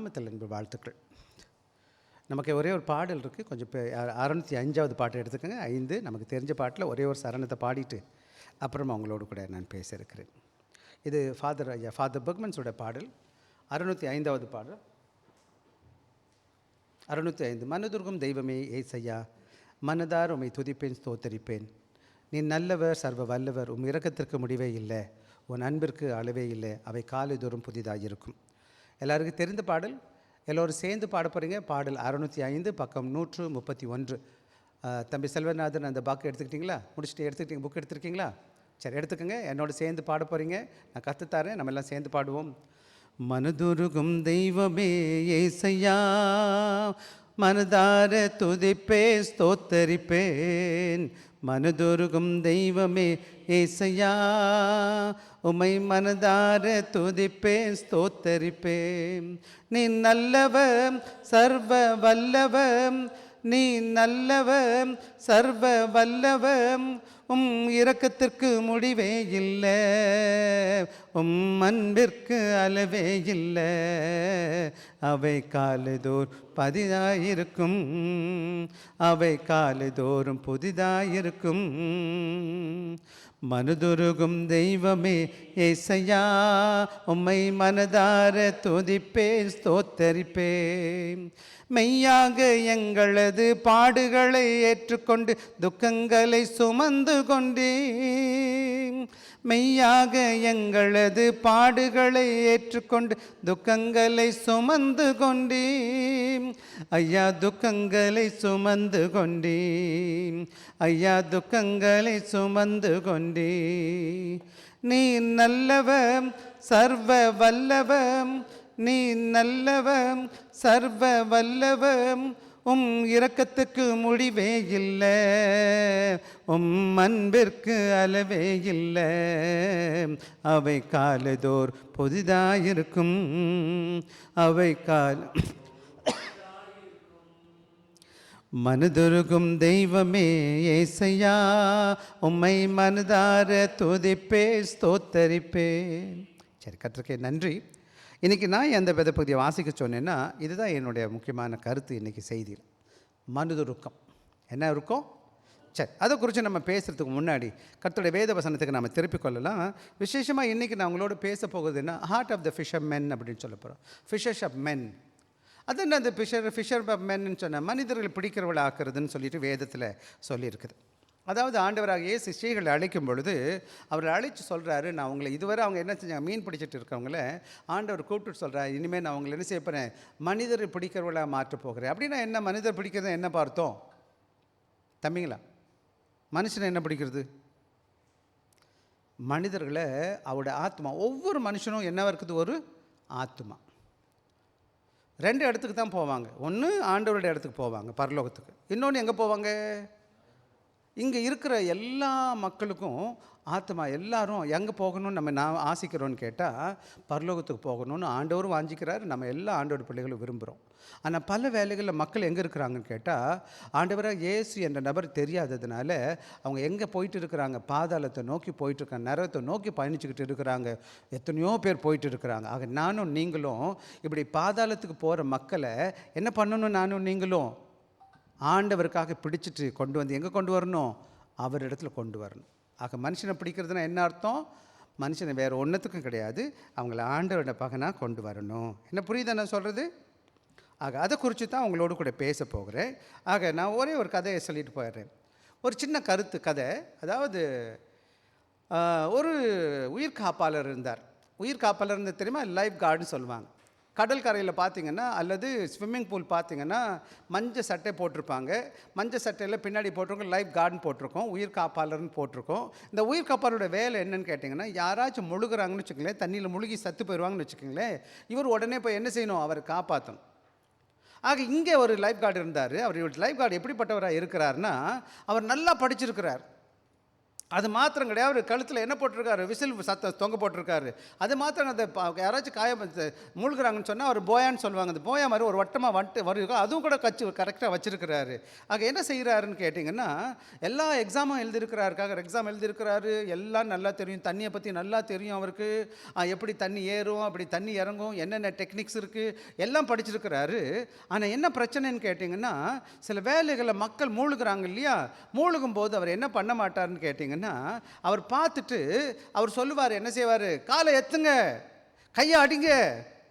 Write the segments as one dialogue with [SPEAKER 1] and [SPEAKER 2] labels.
[SPEAKER 1] நாமத்தில் என்பது வாழ்த்துக்கள். நமக்கு ஒரே ஒரு பாடல் இருக்குது. கொஞ்சம் 605வது பாட்டை எடுத்துக்கோங்க. 5 நமக்கு தெரிஞ்ச பாட்டில் ஒரே ஒரு சரணத்தை பாடிட்டு அப்புறமா அவங்களோடு கூட நான் பேச இருக்கிறேன். இது ஃபாதர் பெர்க்மன்ஸோட பாடல். 605வது பாடல். 605. மனதுருகும் தெய்வமே ஏசையா, மனதார் உம்மை துதிப்பேன் ஸ்தோத்தரிப்பேன். நீ நல்லவர், சர்வ வல்லவர், உம் இரக்கத்திற்கு முடிவே இல்லை, உன் அன்பிற்கு அளவே இல்லை, அவை காலைதோறும் புதிதாக இருக்கும். எல்லாருக்கும் தெரிந்த பாடல். எல்லோரும் சேர்ந்து பாட போகிறீங்க. பாடல் 605 பக்கம் 131. தம்பி செல்வநாதன் அந்த பாக்கு எடுத்துக்கிட்டிங்களா? முடிச்சுட்டு எடுத்துக்கிட்டீங்க? புக் எடுத்துருக்கீங்களா? சரி, எடுத்துக்கோங்க. என்னோட சேர்ந்து பாட போகிறீங்க. நான் கற்றுத்தாரேன், நம்ம எல்லாம் சேர்ந்து பாடுவோம். மனதுருகும் தெய்வமே ஏசையா, மனதார துதிப்பேன் ஸ்தோத்தரிப்பேன். மனதுருகும் தெய்வமே ஏசையா, உம்மை மனதார துதிப்பேன் ஸ்தோத்தரிப்பேன். நீ நல்லவர், சர்வ வல்லவர், நீ நல்லவர், சர்வ வல்லவர், உம் இரக்கத்திற்கு முடிவே இல்லை, உம் அன்பிற்கு அளவே இல்லை, அவை காலைதோறும் புதிதாயிருக்கும், அவை காலைதோறும் புதிதாயிருக்கும். மனதுருகும் தெய்வமே ஏசையா, உம்மை மனதார துதிப்பேன் ஸ்தோத்தரிப்பேன். மெய்யாக எங்களது பாடுகளை ஏற்றுக்கொண்டு துக்கங்களை சுமந்து கொண்டேன். மெய்யாக எங்களது பாடுகளை ஏற்றுக்கொண்டு துக்கங்களை சுமந்து கொண்டேன். ஐயா துக்கங்களை சுமந்து கொண்டேன், ஐயா துக்கங்களை சுமந்து கொண்டேன். நீ நல்லவர், சர்வ வல்லவர், நீ நல்லவர், சர்வ வல்லவர், உம் இரக்கத்துக்கு முடிவே இல்லை, உம் அன்பிற்கு அளவே இல்லை, அவை காலைதோர் புதிதாயிருக்கும், அவை மனதுருகும் தெய்வமே ஏசையா, உம்மை மனதார துதிப்பே ஸ்தோத்தரிப்பேன். சரி, கர்த்தருக்கே நன்றி. இன்றைக்கி நான் எந்த வேத பகுதியை வாசிக்க சொன்னேன்னா, இதுதான் என்னுடைய முக்கியமான கருத்து இன்றைக்கி செய்தியில். மனதுருக்கம் என்ன இருக்கும்? சரி, அதை குறித்து நம்ம பேசுகிறதுக்கு முன்னாடி கர்த்தருடைய வேத வசனத்துக்கு நம்ம திருப்பிக் கொள்ளலாம். விசேஷமாக இன்றைக்கி நான் உங்களோட பேச போகுதுன்னா, heart of the fisher men அப்படின்னு சொல்ல போகிறோம். Fishers of men. அது என்ன? அந்த ஃபிஷர் ஆஃப் மென்னு சொன்ன மனிதர்கள் பிடிக்கிறவளை ஆக்குறதுன்னு சொல்லிட்டு வேதத்தில் சொல்லியிருக்குது. அதாவது ஆண்டவராக இயேசு ஸ்ரீகளை அழைக்கும் பொழுது அவரை அழைச்சி சொல்கிறாரு, நான் அவங்களை இதுவரை அவங்க என்ன செஞ்சாங்க, மீன் பிடிச்சிட்டு இருக்கவங்கள ஆண்டவர் கூப்பிட்டு சொல்கிறார், இனிமேல் நான் அவங்களை என்ன செய்ய போகிறேன், மனிதர் பிடிக்கிறவளாக மாற்றப் போகிறேன். அப்படின்னா என்ன? மனிதர் பிடிக்கிறது என்ன பார்த்தோம் தம்பிங்களா? மனுஷனை என்ன பிடிக்கிறது? மனிதர்களை அவருடைய ஆத்மா. ஒவ்வொரு மனுஷனும் என்ன இருக்குது? ஒரு ஆத்மா. 2 இடத்துக்கு தான் போவாங்க. ஒன்று ஆண்டவருடைய இடத்துக்கு போவாங்க, பரலோகத்துக்கு. இன்னொன்று எங்கே போவாங்க? இங்கே இருக்கிற எல்லா மக்களுக்கும் ஆத்மா எல்லாரும் எங்கே போகணும்னு நான் ஆசிக்கிறோன்னு கேட்டால், பரலோகத்துக்கு போகணும்னு ஆண்டவரும் வாஞ்சிக்கிறார். நம்ம எல்லா ஆண்டோட பிள்ளைகளும் விரும்புகிறோம். ஆனால் பல வேலைகளில் மக்கள் எங்கே இருக்கிறாங்கன்னு கேட்டால், ஆண்டவராக இயேசு என்ற நபர் தெரியாததுனால அவங்க எங்கே போயிட்டு இருக்கிறாங்க? பாதாளத்தை நோக்கி போயிட்டுருக்காங்க, நரகத்தை நோக்கி பயணிச்சுக்கிட்டு இருக்கிறாங்க. எத்தனையோ பேர் போயிட்டு இருக்கிறாங்க. ஆக நானும் நீங்களும் இப்படி பாதாளத்துக்கு போகிற மக்களை என்ன பண்ணணும்? நானும் நீங்களும் ஆண்டவருக்காக பிடிச்சிட்டு கொண்டு வந்து எங்கே கொண்டு வரணும்? அவர் இடத்துல கொண்டு வரணும். ஆக மனுஷனை பிடிக்கிறதுனா என்ன அர்த்தம்? மனுஷனை வேறு ஒன்றுத்துக்கும் கிடையாது, அவங்கள ஆண்டவரோட பகனாக கொண்டு வரணும். என்ன புரியுதா நான் சொல்கிறது? ஆக அதை குறித்து தான் அவங்களோடு கூட பேச போகிறேன். ஆக நான் ஒரே ஒரு கதையை சொல்லிட்டு போயிடுறேன். ஒரு சின்ன கருத்து கதை. அதாவது ஒரு உயிர் காப்பாளர் இருந்தார். உயிர் காப்பாளர் இருந்து தெரியுமா? லைஃப் கார்டுன்னு சொல்லுவாங்க. கடல் கரையில் பார்த்தீங்கன்னா அல்லது ஸ்விம்மிங் பூல் பார்த்தீங்கன்னா மஞ்சள் சட்டை போட்டிருப்பாங்க. மஞ்சள் சட்டையில் பின்னாடி போட்டிருக்கோம் லைஃப் கார்டுன்னு போட்டிருக்கோம், உயிர் காப்பாளர்னு போட்டிருக்கோம். இந்த உயிர் காப்பாளரோட வேலை என்னன்னு கேட்டிங்கன்னா, யாராச்சும் முழுகிறாங்கன்னு வச்சுக்கோங்களேன், தண்ணியில் முழுகி சத்து போயிடுவாங்கன்னு வச்சுக்கோங்களேன், இவர் உடனே போய் என்ன செய்யணும்? அவரை காப்பாற்றணும். ஆக இங்கே ஒரு லைஃப் கார்டு இருந்தார். அவர் லைஃப் கார்டு எப்படிப்பட்டவராக இருக்கிறார்னா, அவர் நல்லா படிச்சிருக்கிறார். அது மாத்திரம் கிடையாது, அவர் கழுத்தில் என்ன போட்டிருக்காரு, விசில் தொங்க போட்டிருக்காரு. அது மாத்திரம் அந்த யாராச்சும் காயம் மூழ்கிறாங்கன்னு சொன்னால் அவர் போயான்னு சொல்லுவாங்க. அந்த போயா மாதிரி ஒரு வட்டமாக வந்துட்டு வருகிறோம், அதுவும் கூட கரெக்டாக வச்சுருக்கிறாரு. ஆக என்ன செய்கிறாருன்னு கேட்டிங்கன்னா, எல்லா எக்ஸாமும் எழுதியிருக்கிறாருக்காக எக்ஸாம் எழுதியிருக்கிறாரு. எல்லாம் நல்லா தெரியும், தண்ணியை பற்றி நல்லா தெரியும் அவருக்கு. எப்படி தண்ணி ஏறும், அப்படி தண்ணி இறங்கும், என்னென்ன டெக்னிக்ஸ் இருக்குது, எல்லாம் படிச்சிருக்கிறாரு. ஆனால் என்ன பிரச்சனைன்னு கேட்டிங்கன்னா, சில வேலைகளை மக்கள் மூழ்கிறாங்க இல்லையா, மூழ்கும் போது அவர் என்ன பண்ண மாட்டார்னு கேட்டிங்கன்னா, அவர் பார்த்துட்டு அவர் சொல்லுவார், என்ன செய்வார், காலை எத்துங்க, கையை அடிங்க,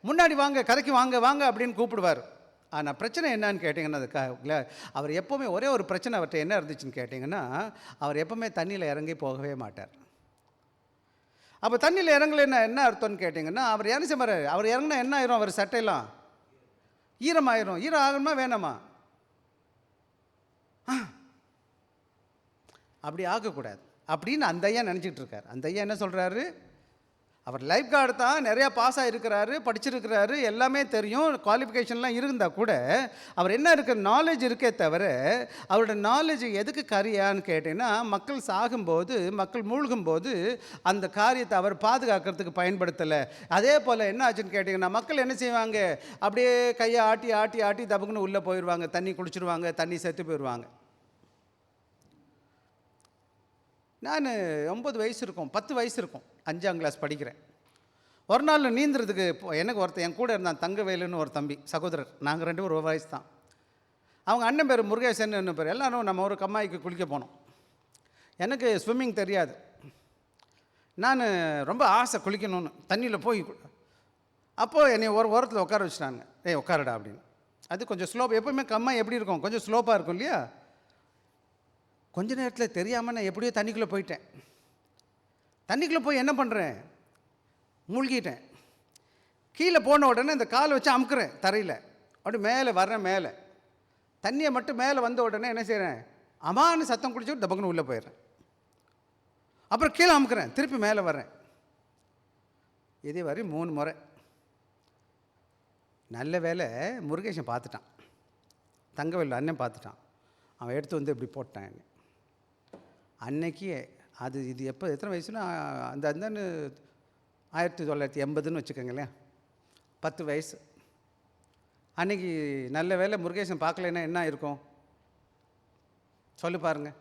[SPEAKER 1] முன்னாடி வாங்க, கரைக்கு வாங்க வாங்க அப்படின்னு கூப்பிடுவார். ஆனால் பிரச்சனை என்னன்னு கேட்டிங்கன்னா, அது அவர் எப்போவுமே ஒரே ஒரு பிரச்சனை அவர்கிட்ட என்ன இருந்துச்சுன்னு கேட்டிங்கன்னா, அவர் எப்போவுமே தண்ணியில் இறங்கி போகவே மாட்டார். அப்போ தண்ணியில் இறங்கலைன்னா என்ன அர்த்தம்னு கேட்டிங்கன்னா, அவர் என்ன செய்வார், அவர் இறங்கினா என்ன ஆயிரும், அவர் சட்டையெல்லாம் ஈரமாயிரும். ஈரம் ஆகணுமா வேணாமா? அப்படி ஆகக்கூடாது அப்படின்னு அந்த ஐயா நினச்சிக்கிட்டு இருக்கார். அந்த ஐயா என்ன சொல்கிறாரு, அவர் லைஃப் கார்டு தான், நிறையா பாஸ் ஆகிருக்கிறாரு, படிச்சிருக்கிறாரு, எல்லாமே தெரியும், குவாலிஃபிகேஷன்லாம் இருந்தால் கூட அவர் என்ன இருக்கிற நாலேஜ் இருக்கே தவிர, அவரோட நாலேஜ் எதுக்கு கரியான்னு கேட்டிங்கன்னா, மக்கள் சாகும்போது, மக்கள் மூழ்கும்போது அந்த காரியத்தை அவர் பாதுகாக்கிறதுக்கு பயன்படுத்தலை. அதே போல் என்ன ஆச்சுன்னு கேட்டிங்கன்னா, மக்கள் என்ன செய்வாங்க, அப்படியே கையை ஆட்டி ஆட்டி ஆட்டி தபுக்குன்னு உள்ளே போயிடுவாங்க, தண்ணி குடிச்சிடுவாங்க, தண்ணி செத்து போயிடுவாங்க. நான் 9 வயசு இருக்கும், 10 வயசு இருக்கும், 5ஆம் கிளாஸ் படிக்கிறேன். ஒரு நாள் நீந்துறதுக்கு எனக்கு ஒருத்தர் என் கூட இருந்தான், தங்கவேலுன்னு ஒரு தம்பி, சகோதரர். நாங்கள் 2 பேரும் ஒரு வயசு தான். அவங்க அண்ணன் பேர் முருகேசன் பேர். எல்லோரும் நம்ம ஒரு கம்மாய்க்கு குளிக்க போனோம். எனக்கு ஸ்விம்மிங் தெரியாது. நான் ரொம்ப ஆசை குளிக்கணும்னு, தண்ணியில் போய். அப்போது என்னை ஒரு ஓரத்தில் உட்கார வச்சுட்டாங்க. உட்காரடா அப்படின்னு. அது கொஞ்சம் ஸ்லோப், எப்போவுமே கம்மாய் எப்படி இருக்கும், கொஞ்சம் ஸ்லோப்பாக இருக்கும் இல்லையா. கொஞ்ச நேரத்தில் தெரியாமல் நான் எப்படியோ தண்ணிக்குள்ளே போயிட்டேன். தண்ணிக்குள்ளே போய் என்ன பண்ணுறேன், மூழ்கிட்டேன். கீழே போன உடனே இந்த காலை வச்சு அமுக்குறேன் தரையில், அப்படி மேலே வர்றேன். மேலே தண்ணியை மட்டும் மேலே வந்த உடனே என்ன செய்கிறேன், அம்மானு சத்தம் குடிச்சு டபக்குன்னு உள்ளே போயிடுறேன். அப்புறம் கீழே அமுக்குறேன், திருப்பி மேலே வர்றேன். இதே வரை 3 முறை. நல்ல வேலை முருகேசன் பார்த்துட்டான், தங்கவேல் அண்ணன் பார்த்துட்டான். அவன் எடுத்து வந்து இப்படி போட்டான் என்ன. அன்னைக்கு அது இது எப்போ எத்தனை வயசுனா, அந்த அந்தன்னு 1980ன்னு வச்சுக்கோங்களேன், 10 வயசு. அன்றைக்கி நல்ல வேலை முருகேசன் பார்க்கலைன்னா என்ன இருக்கும் சொல்லு பாருங்க.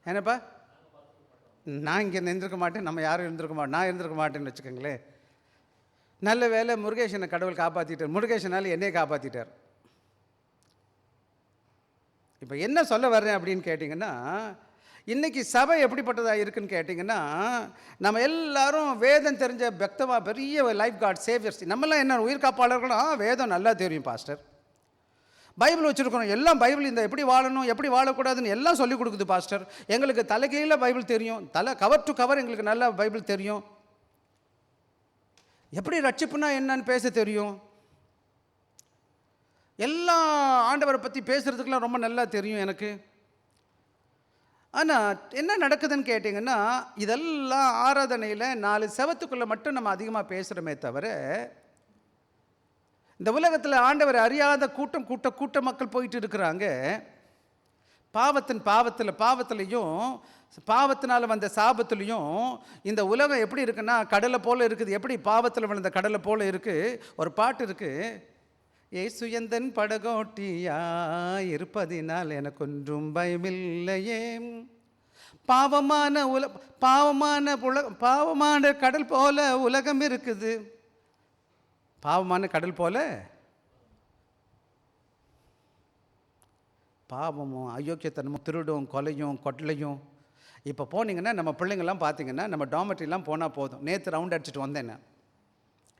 [SPEAKER 1] என்னப்பா, நான் இங்கே இருந்திருக்க மாட்டேன், நம்ம யாரும் இருந்திருக்க மாட்டோம், நான் இருந்திருக்க மாட்டேன்னு வச்சுக்கோங்களேன். நல்ல வேலை முருகேசனை கடவுள் காப்பாற்றிட்டார், முருகேசனால் என்னையை காப்பாற்றிட்டார். இப்போ என்ன சொல்ல வர்றேன் அப்படின்னு கேட்டிங்கன்னா, இன்றைக்கி சபை எப்படிப்பட்டதாக இருக்குதுன்னு கேட்டிங்கன்னா, நம்ம எல்லாரும் வேதம் தெரிஞ்ச பக்தவா, பெரிய லைஃப் கார்டு சேவியர்ஸ். நம்மளாம் என்ன உயிர் காப்பாளர்களும் வேதம் நல்லா தெரியும் பாஸ்டர், பைபிள் வச்சுருக்கணும், எல்லாம் பைபிள் இந்த எப்படி வாழணும் எப்படி வாழக்கூடாதுன்னு எல்லாம் சொல்லிக் கொடுக்குது பாஸ்டர். எங்களுக்கு தலைகீழ பைபிள் தெரியும், கவர் டு கவர் எங்களுக்கு நல்லா பைபிள் தெரியும், எப்படி ரட்சிப்புனா என்னன்னு பேச தெரியும், எல்லா ஆண்டவரை பற்றி பேசுகிறதுக்கெலாம் ரொம்ப நல்லா தெரியும் எனக்கு. ஆனால் என்ன நடக்குதுன்னு கேட்டிங்கன்னா, இதெல்லாம் ஆராதனையில் 4 செவத்துக்குள்ளே மட்டும் நம்ம அதிகமாக பேசுகிறோமே தவிர, இந்த உலகத்தில் ஆண்டவர் அறியாத கூட்ட மக்கள் போயிட்டு இருக்கிறாங்க. பாவத்திலையும் பாவத்தினால் வந்த சாபத்துலேயும் இந்த உலகம் எப்படி இருக்குன்னா கடலை போல் இருக்குது. எப்படி பாவத்தில் விழுந்த கடலை போல் இருக்குது. ஒரு பாட்டு இருக்குது, ஏசுயந்தன் படகோட்டியா இருப்பதினால் எனக்கொன்றும் பயமில்லையே, பாவமான கடல் போல உலகம் இருக்குது. பாவமான கடல் போல பாவமும் அயோக்கியத்தனமும் திருடும் கொலையும் கொட்டலையும். இப்போ போனீங்கன்னா நம்ம பிள்ளைங்கள்லாம் பார்த்தீங்கன்னா, நம்ம டாமெட்ரிலாம் போனால் போதும். நேற்று ரவுண்ட் அடிச்சுட்டு வந்தேன்.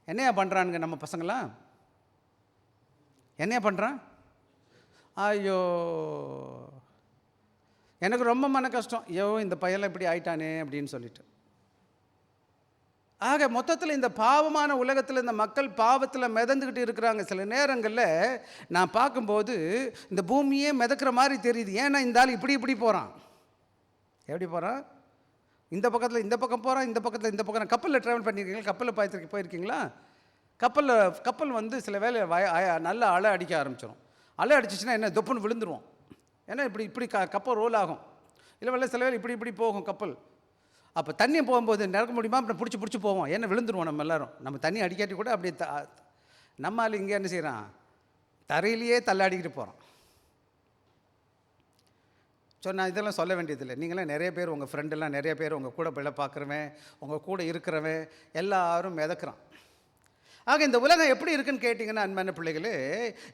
[SPEAKER 1] என்னையா பண்ணுறானுங்க நம்ம பசங்களாம், என்னையா பண்ணுறான், ஐயோ எனக்கு ரொம்ப மன கஷ்டம். ஐயோ இந்த பையெல்லாம் இப்படி ஆயிட்டானே அப்படின்னு சொல்லிட்டு. ஆக மொத்தத்தில் இந்த பாவமான உலகத்தில் இந்த மக்கள் பாவத்தில் மிதந்துக்கிட்டு இருக்கிறாங்க. சில நேரங்களில் நான் பார்க்கும்போது இந்த பூமியே மிதக்கிற மாதிரி தெரியுது. ஏன்னா இந்த ஆள் இப்படி போகிறான். எப்படி போகிறான், இந்த பக்கத்தில் இந்த பக்கம் போகிறான், இந்த பக்கத்தில் இந்த பக்கம். கப்பலில் ட்ராவல் பண்ணியிருக்கீங்களா, கப்பலில் போயிருக்கீங்களா? கப்பல் வந்து சில வேலை நல்லா அலை அடிக்க ஆரம்பிச்சிடும். அலை அடிச்சிச்சுன்னா என்ன தொப்புன்னு விழுந்துருவோம். ஏன்னா இப்படி கப்பல் ரோல் ஆகும். இல்லை சில வேலை இப்படி போகும் கப்பல். அப்போ தண்ணி போகும்போது நடக்க முடியுமா? அப்புறம் பிடிச்சி போவோம். ஏன்னா விழுந்துருவோம் நம்ம எல்லோரும். நம்ம தண்ணி அடிக்காட்டி கூட அப்படியே நம்மால் இங்கே என்ன செய்கிறான், தரையிலேயே தள்ளாடிக்கிட்டு போகிறோம். ஸோ நான் இதெல்லாம் சொல்ல வேண்டியதில்லை. நீங்களாம் நிறைய பேர், உங்கள் ஃப்ரெண்டெல்லாம் நிறைய பேர், உங்கள் கூட பிள்ளை பார்க்குறவன், உங்கள் கூட இருக்கிறவன் எல்லாரும் மிதக்கிறான். ஆக இந்த உலகம் எப்படி இருக்குன்னு கேட்டிங்கன்னா, அன்பான பிள்ளைகளே,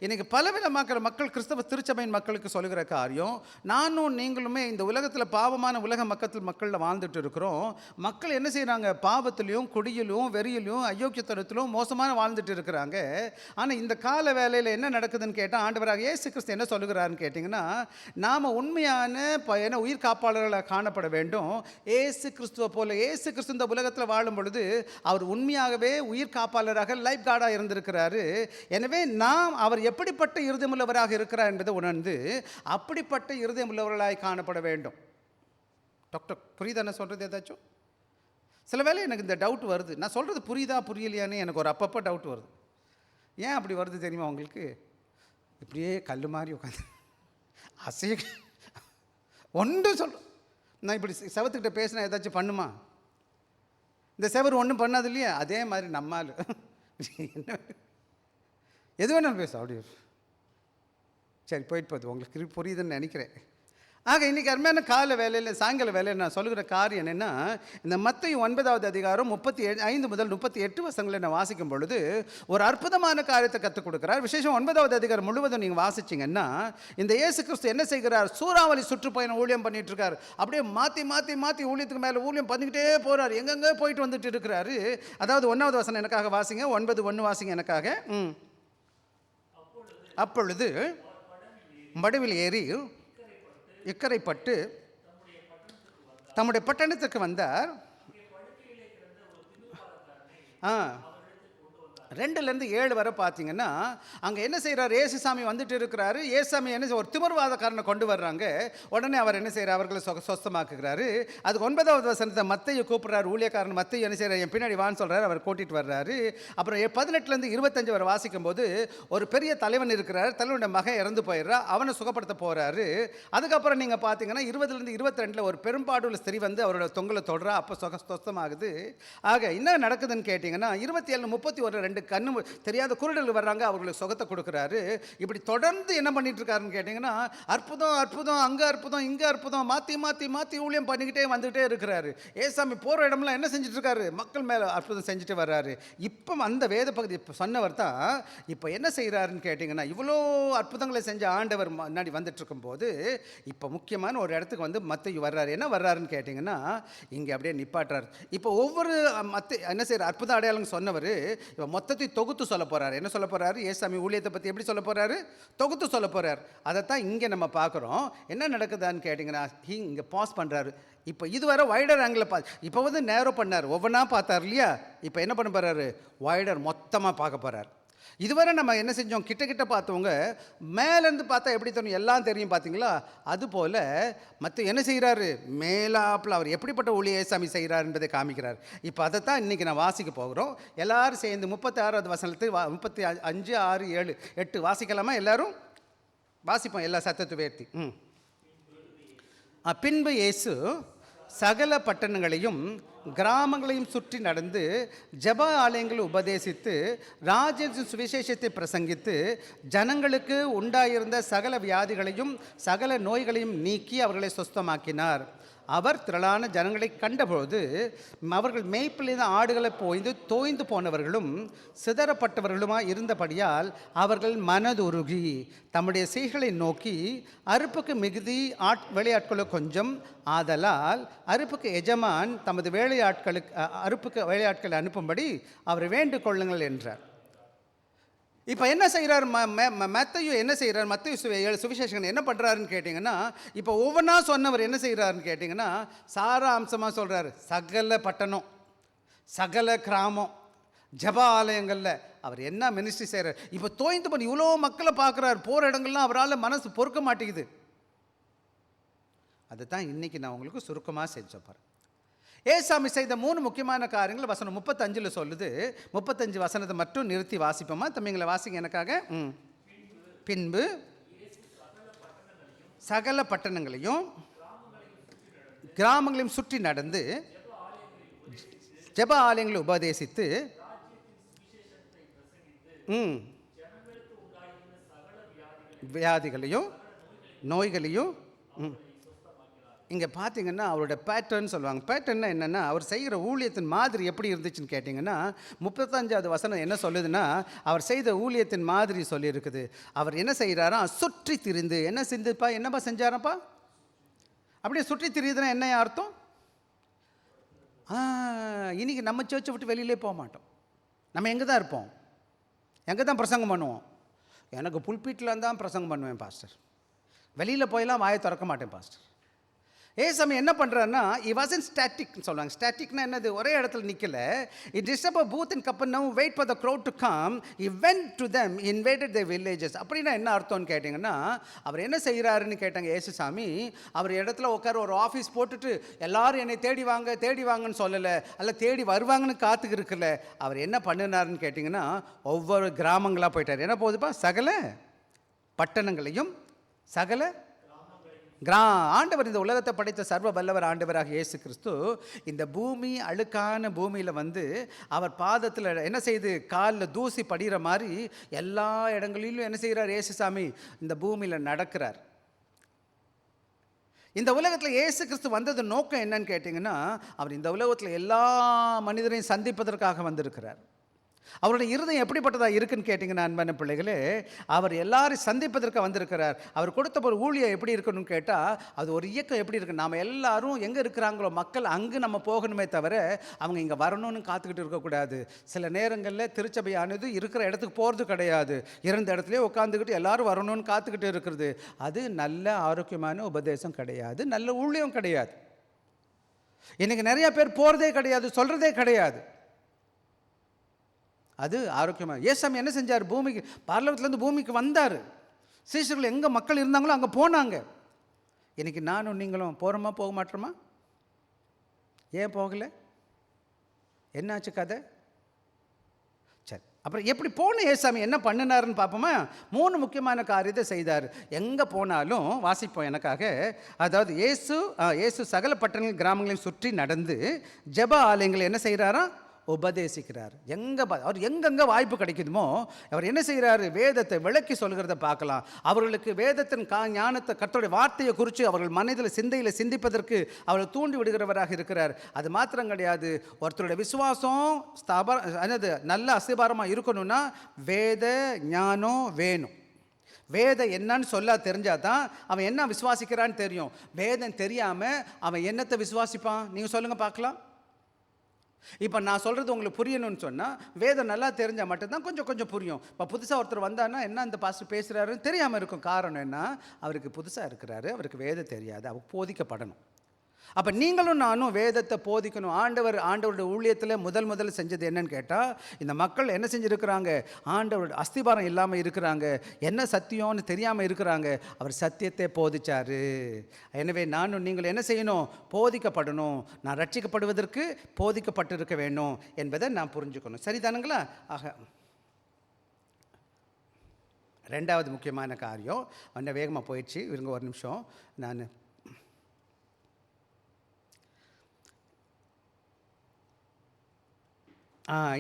[SPEAKER 1] இன்றைக்கி பலவிதமாக்கிற மக்கள் கிறிஸ்தவ திருச்சபையின் மக்களுக்கு சொல்லுகிற காரியம், நானும் நீங்களுமே இந்த உலகத்தில் பாவமான உலக மக்களில் வாழ்ந்துட்டு இருக்கிறோம். மக்கள் என்ன செய்கிறாங்க? பாவத்திலையும் குடியிலும் வெறியிலும் அயோக்கியத்தனத்திலும் மோசமான வாழ்ந்துட்டு இருக்கிறாங்க. ஆனால் இந்த கால வேலையில் என்ன நடக்குதுன்னு கேட்டால், ஆண்டவராக இயேசு கிறிஸ்து என்ன சொல்லுகிறாருன்னு கேட்டிங்கன்னா, நாம் உண்மையான உயிர் காப்பாளர்களாக காணப்பட வேண்டும். இயேசு கிறிஸ்துவை போல இயேசு கிறிஸ்து இந்த உலகத்தில் வாழும் பொழுது அவர் உண்மையாகவே உயிர் காப்பாளராக லைஃப் கார்டாக இருந்திருக்கிறாரு. எனவே நாம் அவர் எப்படிப்பட்ட இருதயமுள்ளவராக இருக்கிறார் என்பதை உணர்ந்து அப்படிப்பட்ட இருதயமுள்ளவர்களாய் காணப்பட வேண்டும். டாக்டர் புரியுதானே சொல்கிறது? ஏதாச்சும் சில வேளை எனக்கு இந்த டவுட் வருது. நான் சொல்கிறது புரியுதா புரியலையான்னு எனக்கு ஒரு அப்பப்போ டவுட் வருது. ஏன் அப்படி வருது தெரியுமா உங்களுக்கு? இப்படியே கல் மாதிரி உட்காந்து அசைய ஒன்றும் நான் இப்படி செவத்துக்கிட்ட பேசினா ஏதாச்சும் பண்ணுமா? இந்த செவர் ஒன்றும் பண்ணாது இல்லையா? அதே மாதிரி நம்மால் என்ன எது வேணாலும் பேச அப்படி. சரி, போயிட்டு போகுது. உங்களுக்கு புரியுதுன்னு நினைக்கிறேன். ஆக இன்றைக்கி அருமையான கால வேலையில் சாயங்கால வேலையில் நான் சொல்லுகிற காரியம் என்னென்னா, இந்த மத்தேயு 9வது அதிகாரம் 35 முதல் 38 வசனங்களை நான் வாசிக்கும் பொழுது ஒரு அற்புதமான காரியத்தை கற்றுக் கொடுக்குறார். விசேஷம் 9வது அதிகாரம் முழுவதும் நீங்கள் வாசிச்சிங்கன்னா, இந்த இயேசு கிறிஸ்து என்ன செய்கிறார்? சூறாவளி சுற்றுப்பயணம் ஊழியம் பண்ணிட்டு இருக்கார். அப்படியே மாற்றி ஊழியத்துக்கு மேலே ஊழியம் பண்ணிக்கிட்டே போகிறார். எங்கெங்கே போயிட்டு வந்துட்டு இருக்கிறாரு. அதாவது 1வது வசனம் எனக்காக வாசிங்க. 9:1 வாசிங்க எனக்காக. அப்பொழுது மடுவில் ஏறி இக்கரைப்பட்டு தம்முடைய பட்டணத்துக்கு வந்தார். 2லேருந்து 7 வரை பார்த்தீங்கன்னா, அங்கே என்ன செய்கிறார்? ஏசுசாமி வந்துட்டு இருக்கிறாரு. ஏசுசாமி என்ன ஒரு திமிர்வாதக்காரனை கொண்டு வர்றாங்க. உடனே அவர் என்ன செய்கிறார்? அவர்களை சொஸ்தமாக்குகிறாரு. அதுக்கு 9வது வசனத்தை மத்தேயு கூப்பிட்றாரு. ஊழியக்காரன் மத்தேயு என்ன செய்கிறார்? என் பின்னாடி வான்னு சொல்கிறார். அவர் கூட்டிகிட்டு வர்றாரு. அப்புறம் 18லேருந்து 25 வரை வாசிக்கும் போது ஒரு பெரிய தலைவன் இருக்கிறார். தலைவனுடைய மகன் இறந்து போயிடுறா. அவனை சுகப்படுத்த போகிறாரு. அதுக்கப்புறம் நீங்கள் பார்த்தீங்கன்னா 20லேருந்து 22 ஒரு பெரும்பாடுள்ள ஸ்திரீ வந்து அவரோட தொங்கலை தொடுறா. அப்போ சொஸ்தமாகுது. ஆக என்ன நடக்குதுன்னு கேட்டிங்கன்னா, 27, 31 2 கண்ணு தெரியாத குருடர்கள் வர்றாங்க. அவர்களுக்கு சுகத்தை கொடுக்குறாரு. இப்படி தொடர்ந்து என்ன பண்ணிட்டு இருக்காருன்னு கேட்டிங்கன்னா, அற்புதம் அங்கே அற்புதம் இங்கே அற்புதம் மாற்றி ஊழியம் பண்ணிக்கிட்டே வந்துகிட்டே இருக்கிறாரு. ஏசாமி போகிற இடம்லாம் என்ன செஞ்சுட்டு இருக்காரு? மக்கள் மேலே அற்புதம் செஞ்சுட்டு வர்றாரு. இப்போ அந்த வேத பகுதி சொன்னவர் தான் இப்போ என்ன செய்கிறாருன்னு கேட்டிங்கன்னா, இவ்வளோ அற்புதங்களை செஞ்ச ஆண்டவர் முன்னாடி வந்துட்டு இருக்கும்போது இப்போ முக்கியமான ஒரு இடத்துக்கு வந்து மத்தேயு வர்றாரு. என்ன வர்றாருன்னு கேட்டிங்கன்னா, இங்கே அப்படியே நிப்பாட்டுறாரு. இப்போ ஒவ்வொரு என்ன செய்கிற அற்புத அடையாளம் சொன்னவர் இப்போ மொத்தத்தையும் தொகுத்து சொல்ல போகிறார். என்ன சொல்ல போகிறாரு? ஏசாமி ஊழியத்தை பற்றி எப்படி சொல்ல போகிறாரு? தொகுத்து சொல்ல போகிறார். அதைத்தான் இங்கே நம்ம பார்க்குறோம். என்ன நடக்குதான்னு கேட்டிங்கன்னா, இங்கே பாஸ் பண்ணுறாரு. இப்போ இதுவரை வைடர் ஆங்கிளில் இப்போ வந்து நேரோ பண்ணார். ஒவ்வொன்றா பார்த்தார் இல்லையா? இப்போ என்ன பண்ண போகிறாரு? வைடர் மொத்தமாக பார்க்க போகிறார். இதுவரை நம்ம என்ன செஞ்சோம்? கிட்ட பார்த்தவங்க மேலேருந்து பார்த்தா எப்படி தெரியும்? எல்லாம் தெரியும் பார்த்தீங்களா? அதுபோல் மற்ற என்ன செய்கிறாரு? மேலாப்பில் அவர் எப்படிப்பட்ட ஊழிய ஏசாமி செய்கிறார் என்பதை காமிக்கிறார். இப்போ அதைத்தான் இன்றைக்கி நான் வாசிக்க போகிறோம். எல்லோரும் சேர்ந்து 36வது வசனத்து 35, 6, 7, 8 வாசிக்கலாமா? எல்லோரும் வாசிப்போம். எல்லா சத்தத்தை உயர்த்தி. பின்பு இயேசு சகல பட்டணங்களையும் கிராமங்களையும் சுற்றி நடந்து ஜெப ஆலயங்களை உபதேசித்து ராஜ்யத்தின் சுவிசேஷத்தை பிரசங்கித்து ஜனங்களுக்கு உண்டாயிருந்த சகல வியாதிகளையும் சகல நோய்களையும் நீக்கி அவர்களை சுஸ்தமாக்கினார். அவர் திரளான ஜனங்களை கண்டபோது அவர்கள் மேய்ப்பிலிருந்த ஆடுகளை தோய்ந்து போனவர்களும் சிதறப்பட்டவர்களுமாய் இருந்தபடியால் அவர்கள் மனதுருகி தம்முடைய செய்களை நோக்கி, அறுப்புக்கு மிகுதி வேலையாட்களோ கொஞ்சம், ஆதலால் அறுப்புக்கு எஜமான் தமது அறுப்புக்கு வேலையாட்களை அனுப்பும்படி அவர் வேண்டிக் கொள்ளுங்கள் என்றார். இப்போ என்ன செய்கிறார்? மத்தேயு என்ன செய்கிறார்? மத்தேயு சுவிசேஷகன் என்ன பண்ணுறாருன்னு கேட்டிங்கன்னா, இப்போ ஒவ்வொன்றா சொன்னவர் என்ன செய்கிறாருன்னு கேட்டிங்கன்னா, சாரா அம்சமாக சொல்கிறார். சகல பட்டணம், சகல கிராமம், ஜப ஆலயங்களில் அவர் என்ன மினிஸ்ட்ரி செய்கிறார். இப்போ தோய்ந்து பண்ணி இவ்வளோ மக்களை பார்க்குறாரு. போகிற இடங்கள்லாம் அவரால் மனசு பொறுக்க மாட்டேங்குது. அதுதான் இன்றைக்கி நான் உங்களுக்கு சுருக்கமாக செஞ்சு பாருங்க. ஏசாமி செய்த 3 முக்கியமான காரியங்கள் வசனம் 35 சொல்லுது. 35 வசனத்தை மட்டும் நிறுத்தி வாசிப்போமா? தம்பிங்களை வாசிங்க எனக்காக. பின்பு சகல பட்டணங்களையும் கிராமங்களையும் சுற்றி நடந்து ஜெப ஆலயங்களை உபதேசித்து வியாதிகளையும் நோய்களையும் இங்கே பார்த்தீங்கன்னா அவரோட பேட்டர்ன் சொல்லுவாங்க. பேட்டர்ன்னா என்னென்னா, அவர் செய்கிற ஊழியத்தின் மாதிரி எப்படி இருந்துச்சுன்னு கேட்டிங்கன்னா, 35வது வசனம் என்ன சொல்லுதுன்னா, அவர் செய்த ஊழியத்தின் மாதிரி சொல்லியிருக்குது. அவர் என்ன செய்கிறாரா, சுற்றி திரிந்து. என்ன செஞ்சுப்பா, என்னப்பா செஞ்சாரப்பா? அப்படியே சுற்றி திரியுதுன்னா என்ன அர்த்தம்? இன்றைக்கி நம்ம சர்ச்சை விட்டு வெளியிலே போக மாட்டோம். நம்ம எங்கே தான் இருப்போம்? எங்கே தான் பிரசங்கம் பண்ணுவோம்? எனக்கு புல்பீட்டில் தான் பிரசங்கம் பண்ணுவேன் பாஸ்டர். வெளியில் போயெல்லாம் வாயை திறக்க மாட்டேன் பாஸ்டர். ஏசாமி என்ன பண்ணுறாருன்னா, இ வாசன் ஸ்டாட்டிக்னு சொல்லுவாங்க. ஸ்டாட்டிக்னா என்னது? ஒரே இடத்துல நிற்கல. It disturb a booth in Capernaum, wait for the crowd to come, he went to them, invited the villages. அப்படின்னா என்ன அர்த்தம்னு கேட்டிங்கன்னா, அவர் என்ன செய்கிறாருன்னு கேட்டாங்க ஏசுசாமி. அவர் இடத்துல உட்கார ஒரு ஆஃபீஸ் போட்டுட்டு எல்லாரும் என்னை தேடி வாங்க தேடி வாங்கன்னு சொல்லலை, அல்ல தேடி வருவாங்கன்னு காத்துக்கு இருக்கல. அவர் என்ன பண்ணினாருன்னு கேட்டிங்கன்னா, ஒவ்வொரு கிராமங்களாக போயிட்டார். என்ன போகுதுப்பா? சகல பட்டணங்களையும் சகல ஆண்டவர், இந்த உலகத்தை படைத்த சர்வ வல்லவர் ஆண்டவராக இயேசு கிறிஸ்து இந்த பூமி, அழுக்கான பூமியில் வந்து அவர் பாதத்தில் என்ன செய்து, காலில் தூசி படிகிற மாதிரி எல்லா இடங்களிலும் என்ன செய்கிறார் இயேசுசாமி? இந்த பூமியில் நடக்கிறார். இந்த உலகத்தில் இயேசு கிறிஸ்து வந்தது நோக்கம் என்னன்னு கேட்டிங்கன்னா, அவர் இந்த உலகத்தில் எல்லா மனிதரையும் சந்திப்பதற்காக வந்திருக்கிறார். அவருடைய இருதயம் எப்படிப்பட்டதாக இருக்குன்னு கேட்டிங்கன்னா, அன்பான பிள்ளைகளே, அவர் எல்லாரும் சந்திப்பதற்கு வந்திருக்கிறார். அவர் கொடுத்த ஒரு ஊழியம் எப்படி இருக்கணும்னு கேட்டால், அது ஒரு இயக்கம் எப்படி இருக்கு, நாம் எல்லாரும் எங்கே இருக்கிறாங்களோ மக்கள் அங்கே நம்ம போகணுமே தவிர அவங்க இங்கே வரணும்னு காத்துக்கிட்டு இருக்கக்கூடாது. சில நேரங்களில் திருச்சபையானது இருக்கிற இடத்துக்கு போகிறது கிடையாது, இருந்த இடத்துலேயே உட்காந்துக்கிட்டு எல்லாரும் வரணும்னு காத்துக்கிட்டு இருக்கிறது. அது நல்ல ஆரோக்கியமான உபதேசம் கிடையாது, நல்ல ஊழியம் கிடையாது. இன்றைக்கி நிறையா பேர் போகிறதே கிடையாது, சொல்கிறதே கிடையாது. அது ஆரோக்கியமாக. ஏசாமி என்ன செஞ்சார்? பூமிக்கு, பரலோகத்துலேருந்து பூமிக்கு வந்தார். சீஷர்கள் எங்கே மக்கள் இருந்தாங்களோ அங்கே போனாங்க. இன்றைக்கி நானும் நீங்களும் போகிறோமா, போக மாட்டோமா? ஏன் போகலை? என்னாச்சு கதை? சரி, அப்புறம் எப்படி போன ஏசாமி என்ன பண்ணினாருன்னு பார்ப்போமா? 3 முக்கியமான காரியத்தை செய்தார். எங்கே போனாலும் வாசிப்போம் எனக்காக. அதாவது இயேசு சகல பட்டணங்கள் கிராமங்களையும் சுற்றி நடந்து ஜெப ஆலயங்களை என்ன செய்கிறாரா? உபதேசிக்கிறார். அவர் எங்கெங்கே வாய்ப்பு கிடைக்குதுமோ அவர் என்ன செய்கிறாரு? வேதத்தை விளக்கி சொல்கிறத பார்க்கலாம். அவர்களுக்கு வேதத்தின் ஞானத்தை, கர்த்தருடைய வார்த்தையை குறித்து அவர்கள் மனதில் சிந்தையில் சிந்திப்பதற்கு அவர்கள் தூண்டி விடுகிறவராக இருக்கிறார். அது மாத்திரம் கிடையாது, ஒருத்தருடைய விசுவாசம் நல்ல அஸ்திபாரமாக இருக்கணும்னா வேத ஞானம் வேணும். வேதம் என்னன்னு சொல்ல தெரிஞ்சாதான் அவன் என்ன விசுவாசிக்கிறான்னு தெரியும். வேதம் தெரியாமல் அவன் என்னத்தை விசுவாசிப்பான்? நீங்கள் சொல்லுங்கள் பார்க்கலாம். இப்போ நான் சொல்கிறது உங்களுக்கு புரியணும்னு சொன்னால், வேதம் நல்லா தெரிஞ்சால் மட்டும்தான் கொஞ்சம் கொஞ்சம் புரியும். இப்போ புதுசாக ஒருத்தர் வந்தான்னா என்ன இந்த பாஸ்டர் பேசுகிறாருன்னு தெரியாமல் இருக்கும். காரணம் என்ன? அவருக்கு புதுசாக இருக்கிறாரு, அவருக்கு வேதம் தெரியாது, அவர் போதிக்கப்படணும். அப்போ நீங்களும் நானும் வேதத்தை போதிக்கணும். ஆண்டவருடைய ஊழியத்தில் முதல் செஞ்சது என்னன்னு கேட்டால், இந்த மக்கள் என்ன செஞ்சுருக்கிறாங்க? ஆண்டவருடைய அஸ்திபாரம் இல்லாமல் இருக்கிறாங்க, என்ன சத்தியம்னு தெரியாமல் இருக்கிறாங்க. அவர் சத்தியத்தை போதிச்சார். எனவே நானும் நீங்கள் என்ன செய்யணும்? போதிக்கப்படணும். நான் ரட்சிக்கப்படுவதற்கு போதிக்கப்பட்டிருக்க வேண்டும் என்பதை நான் புரிஞ்சுக்கணும். சரிதானுங்களா? ஆக 2வது முக்கியமான காரியம், கொஞ்சம் வேகமாக போயிடுச்சு, இருங்க ஒரு நிமிஷம். நான்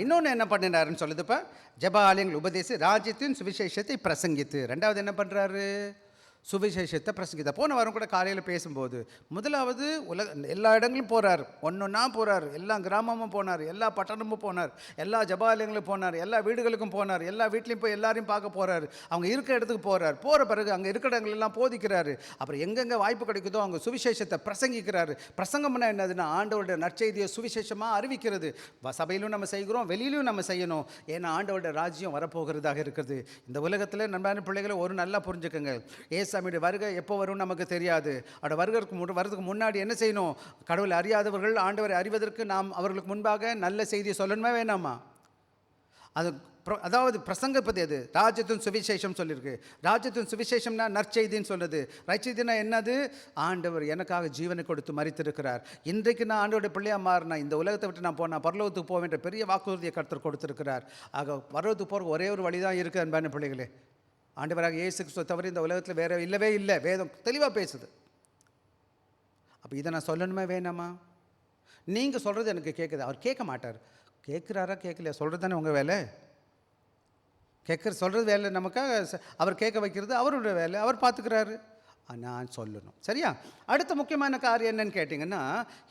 [SPEAKER 1] இன்னொன்று என்ன பண்ணினாருன்னு சொல்லுது. இப்போ ஜெப ஆலயங்கள் உபதேசி ராஜ்யத்தின் சுவிசேஷத்தை பிரசங்கித்து. 2வது என்ன பண்ணுறாரு? சுவிசேஷத்தை பிரசங்கித்த. போன வாரம் கூட காலையில் பேசும்போது, முதலாவது எல்லா இடங்களும் போகிறார், ஒன்றா போகிறார், எல்லா கிராமமும் போனார், எல்லா பட்டணமும் போனார், எல்லா ஜபாலயங்களும் போனார், எல்லா வீடுகளுக்கும் போனார், எல்லா வீட்லேயும் போய் எல்லாரையும் பார்க்க போகிறார், அவங்க இருக்கிற இடத்துக்கு போகிறார். போகிற பிறகு அங்கே இருக்கிற இடங்களெல்லாம் போதிக்கிறாரு. அப்புறம் எங்கெங்கே வாய்ப்பு கிடைக்குதோ அவங்க சுவிசேஷத்தை பிரசங்கிக்கிறாரு. பிரசங்கம்னா என்னதுன்னா, ஆண்டவருடைய நற்செய்தியை சுவிசேஷமாக அறிவிக்கிறது. சபையிலும் நம்ம செய்கிறோம், வெளியிலும் நம்ம செய்யணும். ஏன்னா ஆண்டவருடைய ராஜ்யம் வரப்போகிறதாக இருக்கிறது. இந்த உலகத்தில் நண்பான பிள்ளைகளை ஒரு நல்லா புரிஞ்சுக்கங்க. ஏசாமியுடைய வருகை எப்போ வரும்னு நமக்கு தெரியாது. அவருடைய வருகிறதுக்கு முன்னாடி என்ன செய்யணும்? கடவுளை அறியாதவர்கள் ஆண்டவரை அறிவதற்கு நாம் அவர்களுக்கு முன்பாக நல்ல செய்தியை சொல்லணுமே வேணாமா? அதாவது பிரசங்கப்பது எது? ராஜ்யத்தின் சுவிசேஷம் சொல்லியிருக்கு. ராஜ்யத்தின் சுவிசேஷம்னா நற்செய்தின்னு சொல்லுது. நற்செய்தினா என்னது? ஆண்டவர் எனக்காக ஜீவனை கொடுத்து மரித்திருக்கிறார். இன்றைக்கு நான் ஆண்டவருடைய பிள்ளையாக மாறினா, இந்த உலகத்தை விட்டு நான் போனால் பரலோகத்துக்கு போவேன்ற பெரிய வாக்குறுதியை கர்த்தர் கொடுத்திருக்கிறார். ஆக பரலோகத்துக்கு போகிற ஒரே ஒரு வழி தான் இருக்குது அன்பான பிள்ளைகளே. ஆண்டவராக இயேசு கிறிஸ்துவை தவிர இந்த உலகத்தில் வேற இல்லவே இல்லை. வேதம் தெளிவாக பேசுது. அப்போ இதை நான் சொல்லணுமே வேணாமா? நீங்கள் சொல்கிறது எனக்கு கேட்குது. அவர் கேட்க மாட்டார். கேட்குறாரா கேட்கலையா சொல்கிறது தானே உங்கள் வேலை. சொல்கிறது வேலை நமக்காக அவர் கேட்க வைக்கிறது அவருடைய வேலை. அவர் பார்த்துக்கிறாரு. நான் சொல்லணும். சரியா? அடுத்த முக்கியமான காரியம் என்னன்னு கேட்டிங்கன்னா,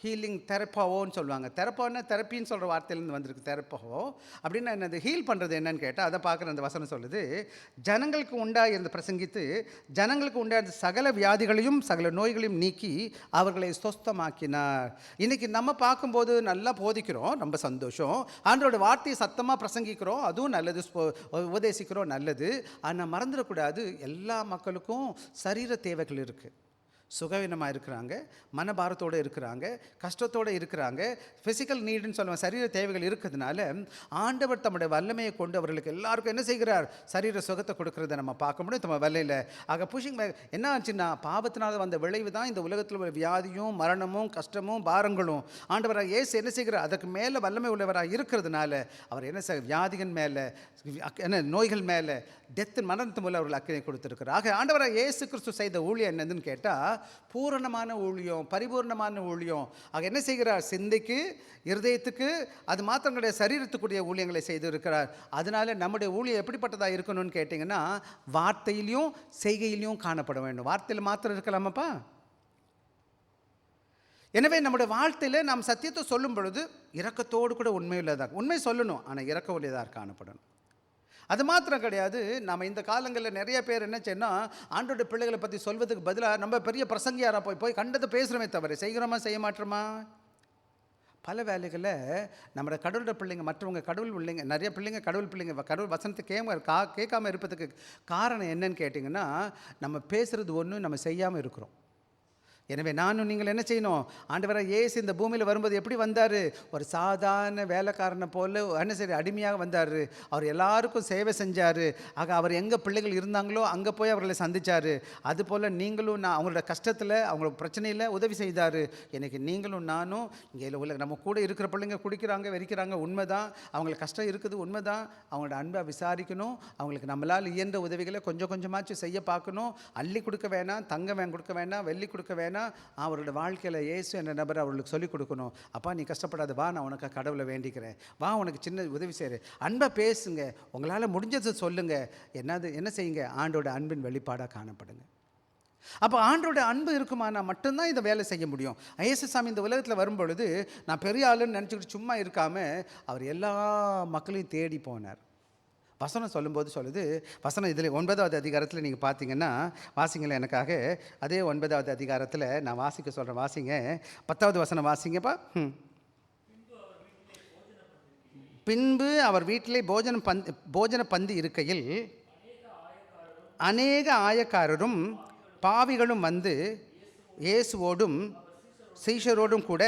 [SPEAKER 1] ஹீலிங் தெரப்பாவோன்னு சொல்லுவாங்க. தெரப்பான்னா தெரப்பின்னு சொல்கிற வார்த்தையிலேருந்து வந்திருக்கு. தெரப்பாவோ அப்படின்னா என்னது? ஹீல் பண்ணுறது என்னன்னு கேட்டால் அதை பார்க்குற அந்த வசனம் சொல்லுது, ஜனங்களுக்கு உண்டாயிருந்த பிரசங்கித்து ஜனங்களுக்கு உண்டாயிருந்த சகல வியாதிகளையும் சகல நோய்களையும் நீக்கி அவர்களை சொஸ்தமாக்கினார். இன்றைக்கி நம்ம பார்க்கும்போது நல்லா போதிக்கிறோம், ரொம்ப சந்தோஷம். ஆண்டவருடைய வார்த்தையை சத்தமாக பிரசங்கிக்கிறோம், அதுவும் நல்லது. உபதேசிக்கிறோம், நல்லது. ஆனால் மறந்துடக்கூடாது, எல்லா மக்களுக்கும் சரீர தேவைகள் இருக்குது. சுகவீனமாக இருக்கிறாங்க, மனபாரத்தோடு இருக்கிறாங்க, கஷ்டத்தோடு இருக்கிறாங்க, ஃபிசிக்கல் நீடுன்னு சொல்லுவாங்க, சரீர தேவைகள் இருக்கிறதுனால ஆண்டவர் தம்முடைய வல்லமையை கொண்டு அவர்களுக்கு எல்லாருக்கும் என்ன செய்கிறார்? சரீர சுகத்தை கொடுக்கறத நம்ம பார்க்க முடியும் நம்ம வல்லையில். ஆக புஷிங் என்ன ஆச்சுன்னா, பாவத்தினால் வந்த விளைவு தான் இந்த உலகத்தில் உள்ள வியாதியும் மரணமும் கஷ்டமும் பாரங்களும். ஆண்டவராக இயேசு என்ன செய்கிறார்? அதுக்கு மேலே வல்லமை உள்ளவராக இருக்கிறதுனால அவர் என்ன செய்ய, வியாதிகள் மேலே, என்ன நோய்கள் மேலே, டெத்து மரணத்து மூலம் அவர்கள் அக்கறை கொடுத்துருக்கிறார். ஆக ஆண்டவராக இயேசு கிறிஸ்து செய்த ஊழியம் என்னதுன்னு கேட்டால் பூரணமான ஊழியம், பரிபூர்ணமான ஊழியம். ஆக என்ன செய்கிறார்? சிந்தைக்கு, இருதயத்துக்கு, அது மாத்திரம் கிடையாது, சரீரத்துக்குரிய ஊழியங்களை செய்து இருக்கிறார். அதனால நம்முடைய ஊழியம் எப்படிப்பட்டதாக இருக்கணும்னு கேட்டிங்கன்னா, வார்த்தையிலையும் செய்கையிலையும் காணப்பட வேண்டும். வார்த்தையில் மாத்திரம் இருக்கலாமாப்பா? எனவே நம்முடைய வாழ்க்கையில் நாம் சத்தியத்தை சொல்லும் பொழுது இரக்கத்தோடு கூட உண்மையுள்ளதாக, உண்மை சொல்லணும், ஆனால் இரக்க உடையதாக காணப்படணும். அது மாத்திரம் கிடையாது. நம்ம இந்த காலங்களில் நிறைய பேர் என்ன செய்யணும், ஆண்டோட பிள்ளைகளை பற்றி சொல்வதுக்கு பதிலாக நம்ம பெரிய பிரசங்கியாராக போய் கண்டதை பேசுகிறோமே தவிர செய்கிறோமா செய்ய மாட்டோமா? பல வேலைகளில் நம்மளோட கடவுளோட பிள்ளைங்க, மற்றவங்க கடவுள் பிள்ளைங்க, நிறைய பிள்ளைங்க கடவுள் பிள்ளைங்க கடவுள் வசனத்தை கேட்காமல் இருப்பதுக்கு காரணம் என்னன்னு கேட்டிங்கன்னா, நம்ம பேசுகிறது ஒன்று, நம்ம செய்யாமல் இருக்கிறோம். எனவே நானும் நீங்கள் என்ன செய்யணும்? ஆண்டவராக இயேசு இந்த பூமியில் வரும்போது எப்படி வந்தார்? ஒரு சாதாரண வேலைக்காரனை போல் என்ன சரி அடிமையாக வந்தார். அவர் எல்லாருக்கும் சேவை செஞ்சார். ஆக அவர் எங்கே பிள்ளைகள் இருந்தாங்களோ அங்கே போய் அவர்களை சந்தித்தார். அதுபோல் நீங்களும் நான் அவங்களோட கஷ்டத்தில், அவங்களோட பிரச்சனையில் உதவி செய்தார். எனக்கு நீங்களும் நானும் இங்கே உள்ள நம்ம கூட இருக்கிற பிள்ளைங்க குடிக்கிறாங்க, வெறிக்கிறாங்க, உண்மைதான். அவங்களுக்கு கஷ்டம் இருக்குது, உண்மைதான். அவங்களோட அன்பை விசாரிக்கணும். அவங்களுக்கு நம்மளால் இயன்ற உதவிகளை கொஞ்சம் கொஞ்சமாச்சும் செய்ய பார்க்கணும். அள்ளி கொடுக்க வேணாம், தங்கம் கொடுக்க வேணாம், வெள்ளி கொடுக்க வேணாம். அவரோட வாழ்க்கையில் இயேசு என்ற நபர் அவர்களுக்கு சொல்லிக் கொடுக்கணும். அப்பா நீ கஷ்டப்படாத, வா, நான் உனக்கு கடவுளை வேண்டிக்கிறேன், வா, உனக்கு சின்ன உதவி செய்கிறேன். அன்பை பேசுங்க, உங்களால் முடிஞ்சதை சொல்லுங்கள். என்ன செய்யுங்க? ஆண்டோட அன்பின் வெளிப்பாடாக காணப்படுங்க. அப்போ ஆண்டோட அன்பு இருக்குமானா மட்டும்தான் இதை வேலை செய்ய முடியும். இயேசு சாமி இந்த உலகத்தில் வரும்பொழுது நான் பெரிய ஆளுன்னு நினச்சிக்கிட்டு சும்மா இருக்காமல் அவர் எல்லா மக்களையும் தேடி போனார். வசனம் சொல்லும்போது சொல்லுது, வசனம் இதில் 9வது அதிகாரத்தில் நீங்கள் பார்த்தீங்கன்னா, வாசிங்களேன் எனக்காக. அதே 9வது அதிகாரத்தில் நான் வாசிக்க சொல்கிறேன், வாசிங்க. 10வது வசனம் வாசிங்கப்பா. பின்பு அவர் வீட்டிலே போஜன பந்தி இருக்கையில் அநேக ஆயக்காரரும் பாவிகளும் வந்து இயேசுவோடும் சீஷரோடும் கூட.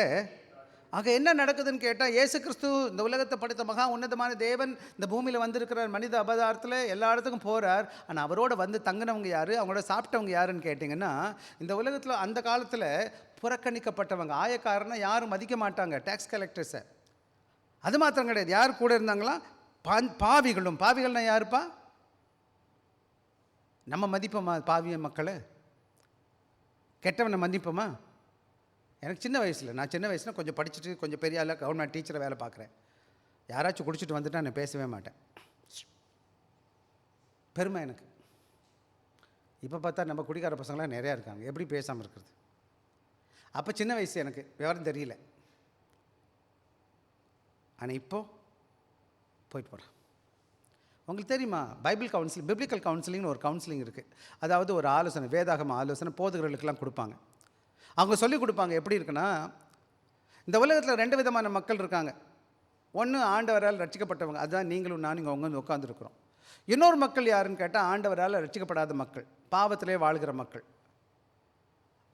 [SPEAKER 1] ஆக என்ன நடக்குதுன்னு கேட்டால், இயேசு கிறிஸ்து இந்த உலகத்தை படைத்த மகா உன்னதமான தேவன் இந்த பூமியில் வந்திருக்கிறார். மனித அவதாரத்தில் எல்லா இடத்துக்கும் போகிறார். ஆனால் அவரோட வந்து தங்கினவங்க யார், அவங்களோட சாப்பிட்டவங்க யாருன்னு கேட்டிங்கன்னா, இந்த உலகத்தில் அந்த காலத்தில் புறக்கணிக்கப்பட்டவங்க, ஆயக்காரனை யாரும் மதிக்க மாட்டாங்க, டேக்ஸ் கலெக்டர்ஸை. அது மாத்திரம் கிடையாது, யார் கூட இருந்தாங்களா? பாவிகளும். பாவிகள்னா யாருப்பா? நம்ம மதிப்போமா பாவிய மக்களை? கெட்டவனை மதிப்போமா? எனக்கு நான் சின்ன வயசில் கொஞ்சம் படிச்சுட்டு கொஞ்சம் பெரிய ஆளாக கவர்மெண்ட் டீச்சரை வேலை பார்க்குறேன். யாராச்சும் குடிச்சிட்டு வந்துட்டால் நான் பேசவே மாட்டேன். பெருமை எனக்கு. இப்போ பார்த்தா நம்ம குடிக்கார பசங்களாம் நிறையா இருக்காங்க, எப்படி பேசாமல் இருக்கிறது? அப்போ சின்ன வயசு எனக்கு விவரம் தெரியல. ஆனால் இப்போது போயிட்டு போகிறேன். உங்களுக்கு தெரியுமா, பிப்ளிக்கல் கவுன்சிலிங்னு ஒரு கவுன்சிலிங் இருக்குது. அதாவது ஒரு ஆலோசனை, வேதாகம ஆலோசனை போதகர்களுக்கெல்லாம் கொடுப்பாங்க. அவங்க சொல்லிக் கொடுப்பாங்க. எப்படி இருக்குன்னா, இந்த உலகத்தில் 2 விதமான மக்கள் இருக்காங்க. ஒன்று ஆண்டவரால் ரட்சிக்கப்பட்டவங்க, அதுதான் நீங்களும் நானும் இங்கே வந்து உட்காந்துருக்குறோம். இன்னொரு மக்கள் யாருன்னு கேட்டால், ஆண்டவரால் ரட்சிக்கப்படாத மக்கள், பாவத்திலே வாழ்கிற மக்கள்.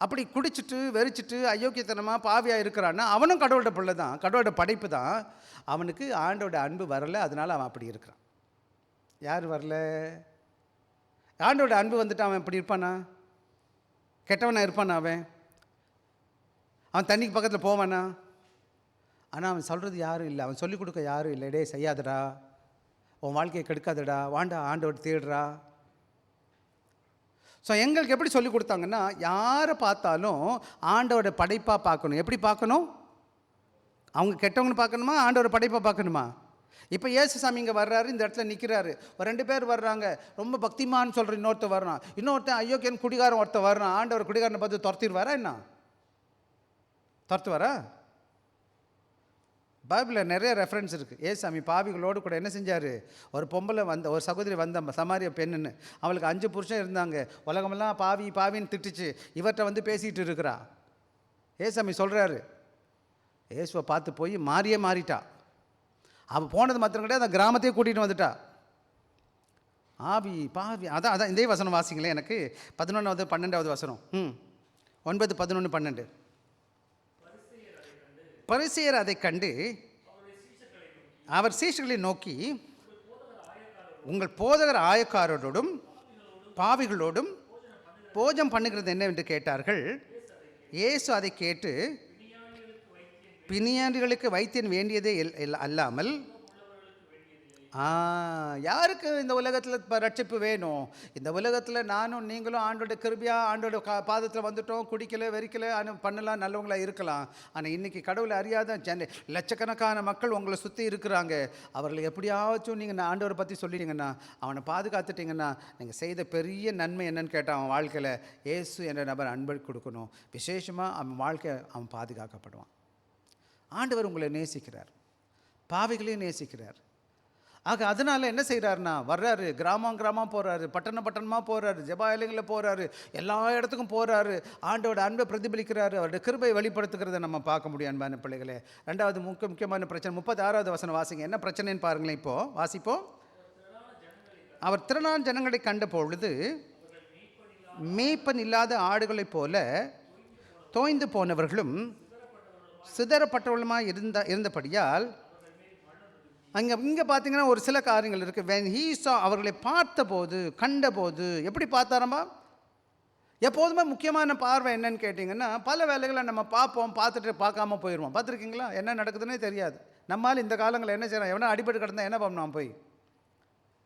[SPEAKER 1] அப்படி குடிச்சிட்டு வெறிச்சிட்டு அயோக்கியத்தனமாக பாவியாக இருக்கிறான்னா அவனும் கடவுளோட பிள்ளை தான், கடவுளோட படைப்பு தான். அவனுக்கு ஆண்டோட அன்பு வரலை, அதனால் அவன் அப்படி இருக்கிறான். யார் வரல? ஆண்டோட அன்பு வந்துட்டு அவன் எப்படி இருப்பானா? கெட்டவனா இருப்பானா? அவன் தண்ணிக்கு பக்கத்தில் போவானா? ஆனால் அவன் சொல்கிறது யாரும் இல்லை, அவன் சொல்லிக் கொடுக்க யாரும் இல்லை. டே செய்யாதடா, உன் வாழ்க்கையை கெடுக்காதடா, வாண்டா ஆண்டோட தேடுறா. ஸோ எங்களுக்கு எப்படி சொல்லி கொடுத்தாங்கன்னா, யாரை பார்த்தாலும் ஆண்டவரோட படைப்பாக பார்க்கணும். எப்படி பார்க்கணும்? அவங்க கெட்டவங்கன்னு பார்க்கணுமா, ஆண்டவரோட படைப்பாக பார்க்கணுமா? இப்போ இயேசுசாமி இங்கே வர்றாரு, இந்த இடத்துல நிற்கிறாரு. ஒரு 2 பேர் வர்றாங்க, ரொம்ப பக்திமான்னு சொல்கிற இன்னொருத்தர் வர்றான், இன்னொருத்தன் ஐயோக்கியன் குடிகாரன் ஒருத்தர் வர்றான். ஆண்டவர் குடிகாரனை பார்த்து துரத்திடுவாரா என்ன? துரத்துவாரா? பைபிளில் நிறைய ரெஃபரன்ஸ் இருக்குது. ஏசாமி பாவிகளோடு கூட என்ன செஞ்சார்? ஒரு பொம்பளை ஒரு சகோதரி வந்த சமாரிய பெண்ணுன்னு, அவளுக்கு 5 புருஷன் இருந்தாங்க. உலகமெல்லாம் பாவி பாவின்னு திட்டுச்சு. இவர்கிட்ட பேசிகிட்டு இருக்கிறா. ஏசாமி சொல்கிறாரு, ஏசுவை பார்த்து போய் மாறிட்டா. அவள் போனது மாத்திரம் கிடையாது, அந்த கிராமத்தையே கூட்டிகிட்டு வந்துட்டா. ஆவி பாவி. அதான் இதே வசனம் வாசிங்களேன். எனக்கு 11வது 12வது வசனம். 9, 11, 12. பரிசேயர் அதை கண்டு அவர் சீஷர்களை நோக்கி, உங்கள் போதகர் ஆயக்காரரோடும் பாவிகளோடும் போஜம் பண்ணுகிறது என்னவென்று கேட்டார்கள். இயேசு அதை கேட்டு, பிணியாண்டிகளுக்கு வைத்தியன் வேண்டியதே அல்லாமல் யாருக்கு இந்த உலகத்தில் ரட்சிப்பு வேணும்? இந்த உலகத்தில் நானும் நீங்களும் ஆண்டோட கிருபையாக ஆண்டோட பாதத்தில் வந்துட்டோம். குடிக்கலை வெறிக்கலை பண்ணலாம், நல்லவங்களாக இருக்கலாம். ஆனால் இன்றைக்கி கடவுளை அறியாத லட்சக்கணக்கான மக்கள் உங்களை சுற்றி இருக்கிறாங்க. அவர்களை எப்படியாச்சும் நீங்கள் ஆண்டவரை பற்றி சொல்லிட்டீங்கன்னா, அவனை பாதுகாத்துட்டிங்கன்னா, நீங்கள் செய்த பெரிய நன்மை என்னன்னு கேட்டால், அவன் வாழ்க்கையில் இயேசு என்ற நபர் அன்பை கொடுக்கணும். விசேஷமாக அவன் வாழ்க்கை அவன் பாதுகாக்கப்படுவான். ஆண்டவர் உங்களை நேசிக்கிறார், பாவிகளையும் நேசிக்கிறார். ஆக அதனால் என்ன செய்கிறாருன்னா, வர்றாரு, கிராமம் போகிறாரு, பட்டணமாக போகிறாரு, ஜெபாலயங்களில் போகிறாரு, எல்லா இடத்துக்கும் போகிறாரு. ஆண்டோட அன்பை பிரதிபலிக்கிறாரு, அவருடைய கிருபை வெளிப்படுத்துகிறத நம்ம பார்க்க முடியும். அன்பான பிள்ளைகளே, 2வது முக்கியமான பிரச்சனை 36வது வசனம் வாசிங்க. என்ன பிரச்சனைன்னு பாருங்களேன். இப்போது வாசிப்போம். அவர் திரளான ஜனங்களை கண்ட பொழுது மேய்ப்பன் இல்லாத ஆடுகளைப் போல தோய்ந்து போனவர்களும் சிதறப்பட்டவர்களுமாக இருந்தபடியால், இங்கே பார்த்தீங்கன்னா ஒரு சில காரியங்கள் இருக்குது. when he saw, அவர்களை பார்த்தபோது, கண்டபோது, எப்படி பார்த்தாரம்பா? எப்போதுமே முக்கியமான பார்வை என்னன்னு கேட்டிங்கன்னா, பல வேலைகளை நம்ம பார்த்துட்டு பார்க்காம போயிடுவோம். பார்த்துருக்கீங்களா? என்ன நடக்குதுன்னே தெரியாது. நம்மளால் இந்த காலங்களில் என்ன செய்யறோம்? எவனா அடிபட்டு கிடந்தா என்ன பண்ணுவான்? போய்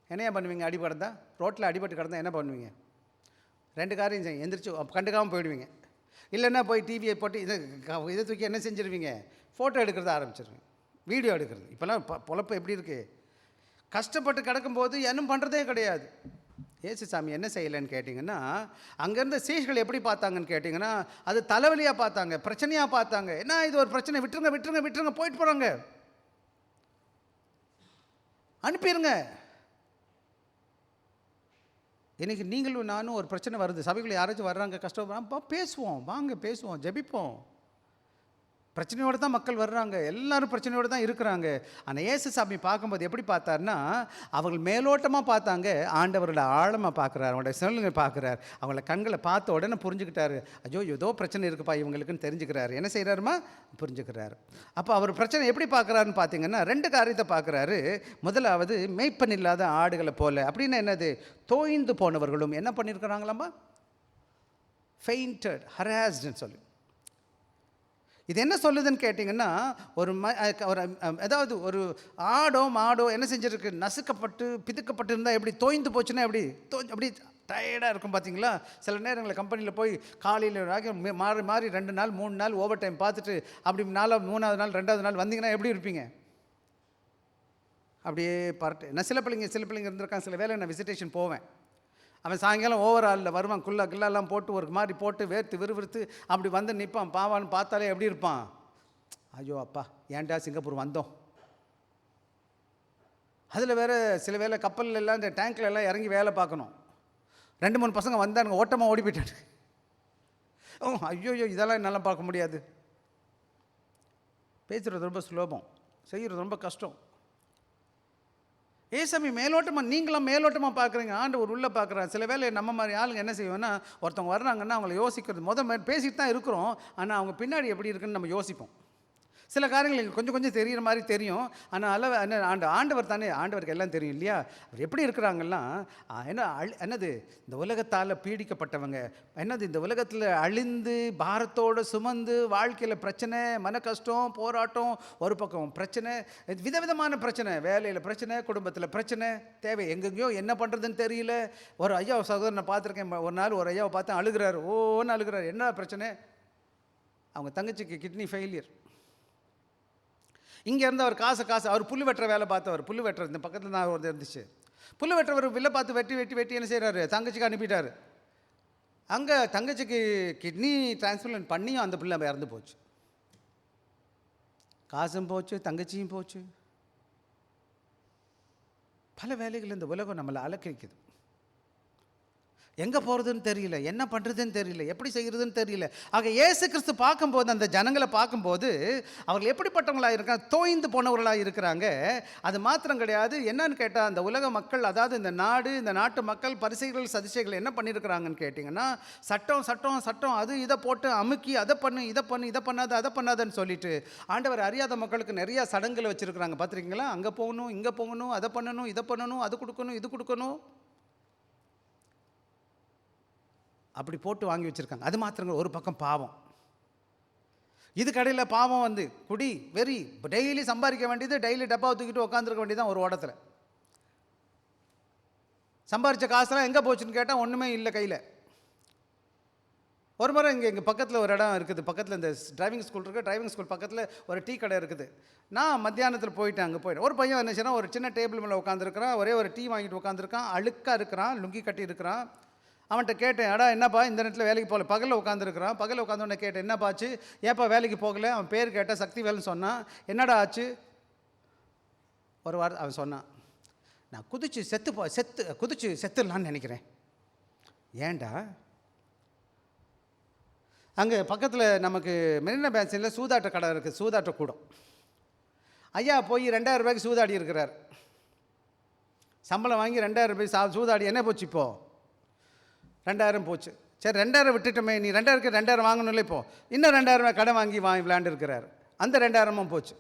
[SPEAKER 1] என்னையா பண்ணுவீங்க? அடிபடுந்தா, ரோட்டில் அடிபட்டு கிடந்தா என்ன பண்ணுவீங்க? 2 காரியம் செய்யும். எந்திரிச்சு கண்டுக்காமல் போயிடுவீங்க. இல்லைன்னா போய் டிவியை போட்டு இதை தூக்கி என்ன செஞ்சுருவீங்க? ஃபோட்டோ எடுக்கிறத ஆரம்பிச்சிருவீங்க, வீடியோ எடுக்கிறது. இப்போல்லாம் பொழப்பு எப்படி இருக்குது? கஷ்டப்பட்டு கிடக்கும்போது இன்னும் பண்ணுறதே கிடையாது. ஏசுசாமி என்ன செய்யலைன்னு கேட்டிங்கன்னா, அங்கேருந்த சீஷர்கள் எப்படி பார்த்தாங்கன்னு கேட்டிங்கன்னா, அது தலைவலியாக பார்த்தாங்க, பிரச்சனையாக பார்த்தாங்க. என்ன இது ஒரு பிரச்சனை, விட்டுருங்க போயிட்டு போகிறாங்க, அனுப்பிடுங்க. இன்றைக்கி நீங்களும் நானும் ஒரு பிரச்சனை வருது, சபைக்குள்ள யாராச்சும் வர்றாங்க, கஷ்டப்படுறாங்க, பேசுவோம், வாங்க பேசுவோம், ஜெபிப்போம். பிரச்சனையோடு தான் மக்கள் வர்றாங்க, எல்லோரும் பிரச்சனையோடு தான் இருக்கிறாங்க. ஆனால் ஏசுசாமி பார்க்கும்போது எப்படி பார்த்தாருன்னா, அவர்கள் மேலோட்டமாக பார்த்தாங்க, ஆண்டவரோட ஆழமாக பார்க்குறாரு, அவங்களோட சூழ்நிலை பார்க்குறாரு. அவங்கள கண்களை பார்த்த உடனே புரிஞ்சுக்கிட்டாரு, ஐயோ ஏதோ பிரச்சனை இருக்குப்பா இவங்களுக்குன்னு தெரிஞ்சுக்கிறாரு. என்ன செய்கிறாருமா? புரிஞ்சுக்கிறாரு. அப்போ அவர் பிரச்சனை எப்படி பார்க்குறாருன்னு பார்த்தீங்கன்னா, 2 காரியத்தை பார்க்குறாரு. முதலாவது, மேய்ப்பன் இல்லாத ஆடுகளை போல. அப்படின்னா என்னது? தோய்ந்து போனவர்களும் என்ன பண்ணியிருக்கிறாங்களாம்மா? ஃபெயிண்டட், ஹராஸ்டுன்னு சொல்லி. இது என்ன சொல்லுதுன்னு கேட்டிங்கன்னா, அதாவது ஒரு ஆடோ மாடோ என்ன செஞ்சுருக்கு? நசுக்கப்பட்டு பிதுக்கப்பட்டு இருந்தால் எப்படி தோய்ந்து போச்சுன்னா எப்படி அப்படி டயர்டாக இருக்கும் பார்த்தீங்களா? சில நேரங்களில் கம்பெனியில் போய் காலையில் மாறி 2 நாள் 3 நாள் ஓவர் டைம் பார்த்துட்டு அப்படி 3வது நாள் 2வது நாள் வந்தீங்கன்னா எப்படி இருப்பீங்க? அப்படியே பார்த்து. நான் சில பிள்ளைங்க இருந்திருக்காங்க. சில வேலை நான் விசிட்டேஷன் போவேன். அவன் சாயங்காலம் ஓவராலில் வருவான், கில்லாலாம் போட்டு ஒரு மாதிரி போட்டு விறுவிறுத்து அப்படி வந்து நிற்பான். பாவான்னு பார்த்தாலே எப்படி இருப்பான்? ஐயோ அப்பா, ஏன்டா சிங்கப்பூர் வந்தோம். அதில் வேறு சில வேலை கப்பலில் எல்லாம் இந்த டேங்க்கில் எல்லாம் இறங்கி வேலை பார்க்கணும். 2-3 பசங்க வந்தானுங்க, ஓட்டமாக ஓடி போயிட்டாங்க. ஐயோ இதெல்லாம் என்னால் பார்க்க முடியாது. பேசுகிறது ரொம்ப சுலபம், செய்கிறது ரொம்ப கஷ்டம். ஏசாமி மேலோட்டமாக, நீங்களாம் மேலோட்டமாக பார்க்குறீங்க, ஆண்டவர் உள்ளே பார்க்குறாரு. சில வேலை நம்ம மாதிரி ஆளுங்க என்ன செய்வோன்னா, ஒருத்தவங்க வர்றாங்கன்னா அவங்கள யோசிக்கிறது பேசிட்டு தான் இருக்கிறோம், ஆனால் அவங்க பின்னாடி எப்படி இருக்குன்னு நம்ம யோசிப்போம். சில காரியங்கள் எங்களுக்கு கொஞ்சம் கொஞ்சம் தெரிகிற மாதிரி தெரியும். ஆனால் ஆண்டவர் தானே, ஆண்டவருக்கு எல்லாம் தெரியும் இல்லையா? அவர் எப்படி இருக்கிறாங்கன்னா, என்னது இந்த உலகத்தால் பீடிக்கப்பட்டவங்க, என்னது இந்த உலகத்தில் அழிந்து பாரத்தோடு சுமந்து வாழ்க்கையில் பிரச்சனை, மன கஷ்டம், போராட்டம், ஒரு பக்கம் பிரச்சனை, விதவிதமான பிரச்சனை, வேலையில் பிரச்சனை, குடும்பத்தில் பிரச்சனை, தேவை எங்கெங்கேயோ என்ன பண்ணுறதுன்னு தெரியல. ஒரு ஐயா சகோதரனை பார்த்துருக்கேன். ஒரு நாள் ஒரு ஐயாவை பார்த்து அழுகிறார், ஓன்னு அழுகிறார். என்ன பிரச்சனை? அவங்க தங்கச்சிக்கு கிட்னி ஃபெயிலியர். இங்கே இருந்து அவர் காசு அவர் புல்லு வெட்டுற வேலை பார்த்தவர். புல்லு வெட்டுற இந்த பக்கத்தில் தான் ஒரு இருந்துச்சு. புல்லு வெட்டுறவர் வில்லை பார்த்து வெட்டி என்ன செய்கிறாரு, தங்கச்சிக்கு அனுப்பிட்டார். அங்கே தங்கச்சிக்கு கிட்னி டிரான்ஸ்பிளான்ட் பண்ணியும் அந்த பிள்ளை இறந்து போச்சு. காசும் போச்சு, தங்கச்சியும் போச்சு. பல வேலைகள் இந்த உலகம் நம்மளை அலக்கழிக்குது. எங்கே போகிறதுன்னு தெரியல, என்ன பண்ணுறதுன்னு தெரியல, எப்படி செய்கிறதுன்னு தெரியல. ஆக இயேசு கிறிஸ்து பார்க்கும்போது, அந்த ஜனங்களை பார்க்கும்போது அவர்கள் எப்படிப்பட்டவங்களாக இருக்காங்க? தோய்ந்து போனவர்களாக இருக்கிறாங்க. அது மாத்திரம் கிடையாது. என்னன்னு கேட்டால், அந்த உலக மக்கள், அதாவது இந்த நாட்டு மக்கள், பரிசேயர்கள் சதுசேயர்கள் என்ன பண்ணியிருக்கிறாங்கன்னு கேட்டிங்கன்னா, சட்டம் அது இதை போட்டு அமுக்கி அதை பண்ணு இதை பண்ணாதன்னு சொல்லிட்டு ஆண்டவர் அறியாத மக்களுக்கு நிறையா சடங்குகளை வச்சுருக்கிறாங்க. பார்த்துருக்கீங்களா? அங்கே போகணும், இங்கே போகணும், அதை பண்ணணும், இதை பண்ணணும், அது கொடுக்கணும், இது கொடுக்கணும், அப்படி போட்டு வாங்கி வச்சுருக்காங்க. அது மாத்திரங்க. ஒரு பக்கம் பாவம், இது கடையில் பாவம் வந்து குடி வெறி, டெய்லி சம்பாதிக்க வேண்டியது, டெய்லி டப்பாவை தூக்கிட்டு உட்காந்துருக்க வேண்டியதான் ஒரு ஓடத்தில். சம்பாதிச்ச காசுலாம் எங்கே போச்சுன்னு கேட்டால் ஒன்றுமே இல்லை கையில். ஒரு முறை எங்கள் பக்கத்தில் ஒரு இடம் இருக்குது, பக்கத்தில் இந்த டிரைவிங் ஸ்கூல் இருக்குது, டிரைவிங் ஸ்கூல் பக்கத்தில் ஒரு டீ கடை இருக்குது. நான் மத்தியானத்தில் போயிட்டேன். அங்கே போயிட்டேன். ஒரு பையன் என்ன செய்யறான், ஒரு சின்ன டேபிள் மேலே உட்காந்துருக்கிறான், ஒரே ஒரு டீ வாங்கிட்டு உட்காந்துருக்கான், அழுக்காக இருக்கிறான், லுங்கி கட்டி இருக்கிறான். அவன்கிட்ட கேட்டேன், அடா என்னப்பா இந்த நேரத்தில் வேலைக்கு போகல? பகலில் உட்காந்துருக்கிறான். பகலில் உட்காந்தோடனே கேட்டேன், என்னப்பா ஆச்சு, ஏப்பா வேலைக்கு போகல? அவன் பேர் கேட்டால் சக்திவேல்னு சொன்னான். என்னடா ஆச்சு? ஒரு வாரம் அவன் சொன்னான், நான் குதிச்சு செத்துடலான்னு நினைக்கிறேன். ஏன்டா? அங்கே பக்கத்தில் நமக்கு மெரினா பேன்ஸில் சூதாட்ட கடை இருக்குது, சூதாட்ட கூடம். ஐயா போய் 2000 ரூபாய்க்கு சூதாடி இருக்கிறார். சம்பளம் வாங்கி 2000 ரூபாய் சூதாடி என்ன போச்சு? இப்போது 2000 போச்சு. சரி 2000 விட்டுட்டோமே, நீ 2000 வாங்கணும்ல, இப்போது இன்னும் 2000 கடை வாங்கி விளையாண்டுருக்கிறார். அந்த 2000 போச்சு.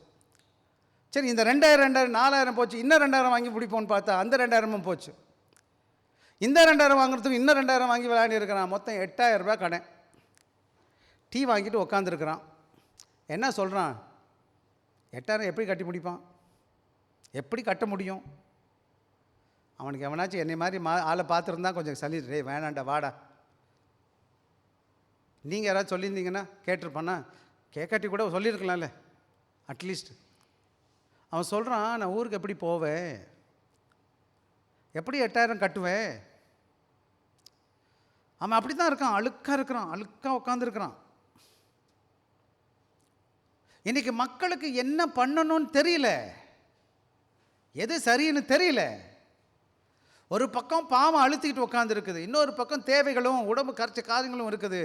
[SPEAKER 1] சரி இந்த 2000 4000 போச்சு. இன்னும் 2000 வாங்கி பிடிப்போன்னு பார்த்தா அந்த 2000 போச்சு. இந்த 2000 வாங்குறதுக்கு இன்னும் 2000 வாங்கி விளையாண்டு இருக்கிறான். மொத்தம் 8000 ரூபாய் கடை. டீ வாங்கிட்டு உட்காந்துருக்கிறான். என்ன சொல்கிறான்? 8000 எப்படி கட்டி முடிப்பான்? எப்படி கட்ட முடியும்? அவனுக்கு எவனாச்சும் என்னை மாதிரி ஆளை பார்த்துருந்தா கொஞ்சம் சொல்லிடுறே, வேணாண்டா வாடா. நீங்கள் யாராவது சொல்லியிருந்தீங்கன்னா கேட்டிருப்பானா? கேட்காட்டி கூட சொல்லியிருக்கலாம்ல அட்லீஸ்ட். அவன் சொல்கிறான், நான் ஊருக்கு எப்படி போவேன், எப்படி 8000 கட்டுவேன்? அவன் அப்படி தான் இருக்கான், அழுக்காக உட்காந்துருக்கிறான். இன்றைக்கி மக்களுக்கு என்ன பண்ணணும்னு தெரியல, எது சரின்னு தெரியல. ஒரு பக்கம் பாவம் அழுத்திக்கிட்டு உட்காந்துருக்குது, இன்னொரு பக்கம் தேவைகளும் உடம்பு கரைச்ச காரியங்களும் இருக்குது.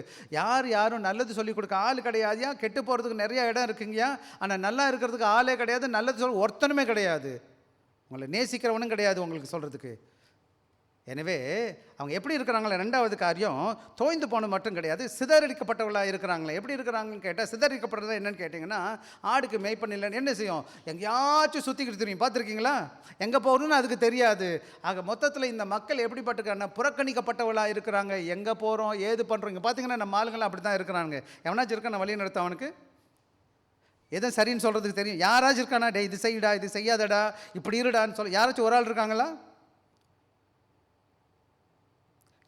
[SPEAKER 1] யாரும் நல்லது சொல்லிக் கொடுக்க ஆள் கிடையாதுயா. கெட்டு போகிறதுக்கு நிறையா இடம் இருக்குங்கயா, ஆனால் நல்லா இருக்கிறதுக்கு ஆளே கிடையாது. நல்லது சொல்ல ஒருத்தனுமே கிடையாது, உங்களை நேசிக்கிறவனும் கிடையாது உங்களுக்கு சொல்கிறதுக்கு. எனவே அவங்க எப்படி இருக்கிறாங்களே, ரெண்டாவது காரியம் தோய்ந்து போன மட்டும் கிடையாது, சிதறடிக்கப்பட்டவர்களாக இருக்கிறாங்களே. எப்படி இருக்கிறாங்கன்னு கேட்டால், சிதறடிக்கப்படுறது என்னென்னு கேட்டிங்கன்னா, ஆடுக்கு மேய்ப்பண்ணில்லைன்னு என்ன செய்யும், எங்கேயாச்சும் சுற்றிக்கிட்டு தெரியும். பார்த்துருக்கீங்களா? எங்கே போகணும்னு அதுக்கு தெரியாது. ஆக மொத்தத்தில் இந்த மக்கள் எப்படிப்பட்டிருக்காங்கன்னா, புறக்கணிக்கப்பட்டவர்களாக இருக்கிறாங்க. எங்கே போகிறோம், ஏது பண்ணுறோம். இங்கே பார்த்தீங்கன்னா நம்ம ஆளுங்களாம் அப்படி தான் இருக்கிறாங்க. எவனாச்சும் இருக்கா நான் வழி நடத்த அவனுக்கு எதுவும் சரின்னு சொல்கிறதுக்கு தெரியும்? யாராச்சும் இருக்கானா, டே இது செய்யடா, இது செய்யாதடா, இப்படி இருடான்னு சொல்ல யாராச்சும் ஒரு ஆள் இருக்காங்களா?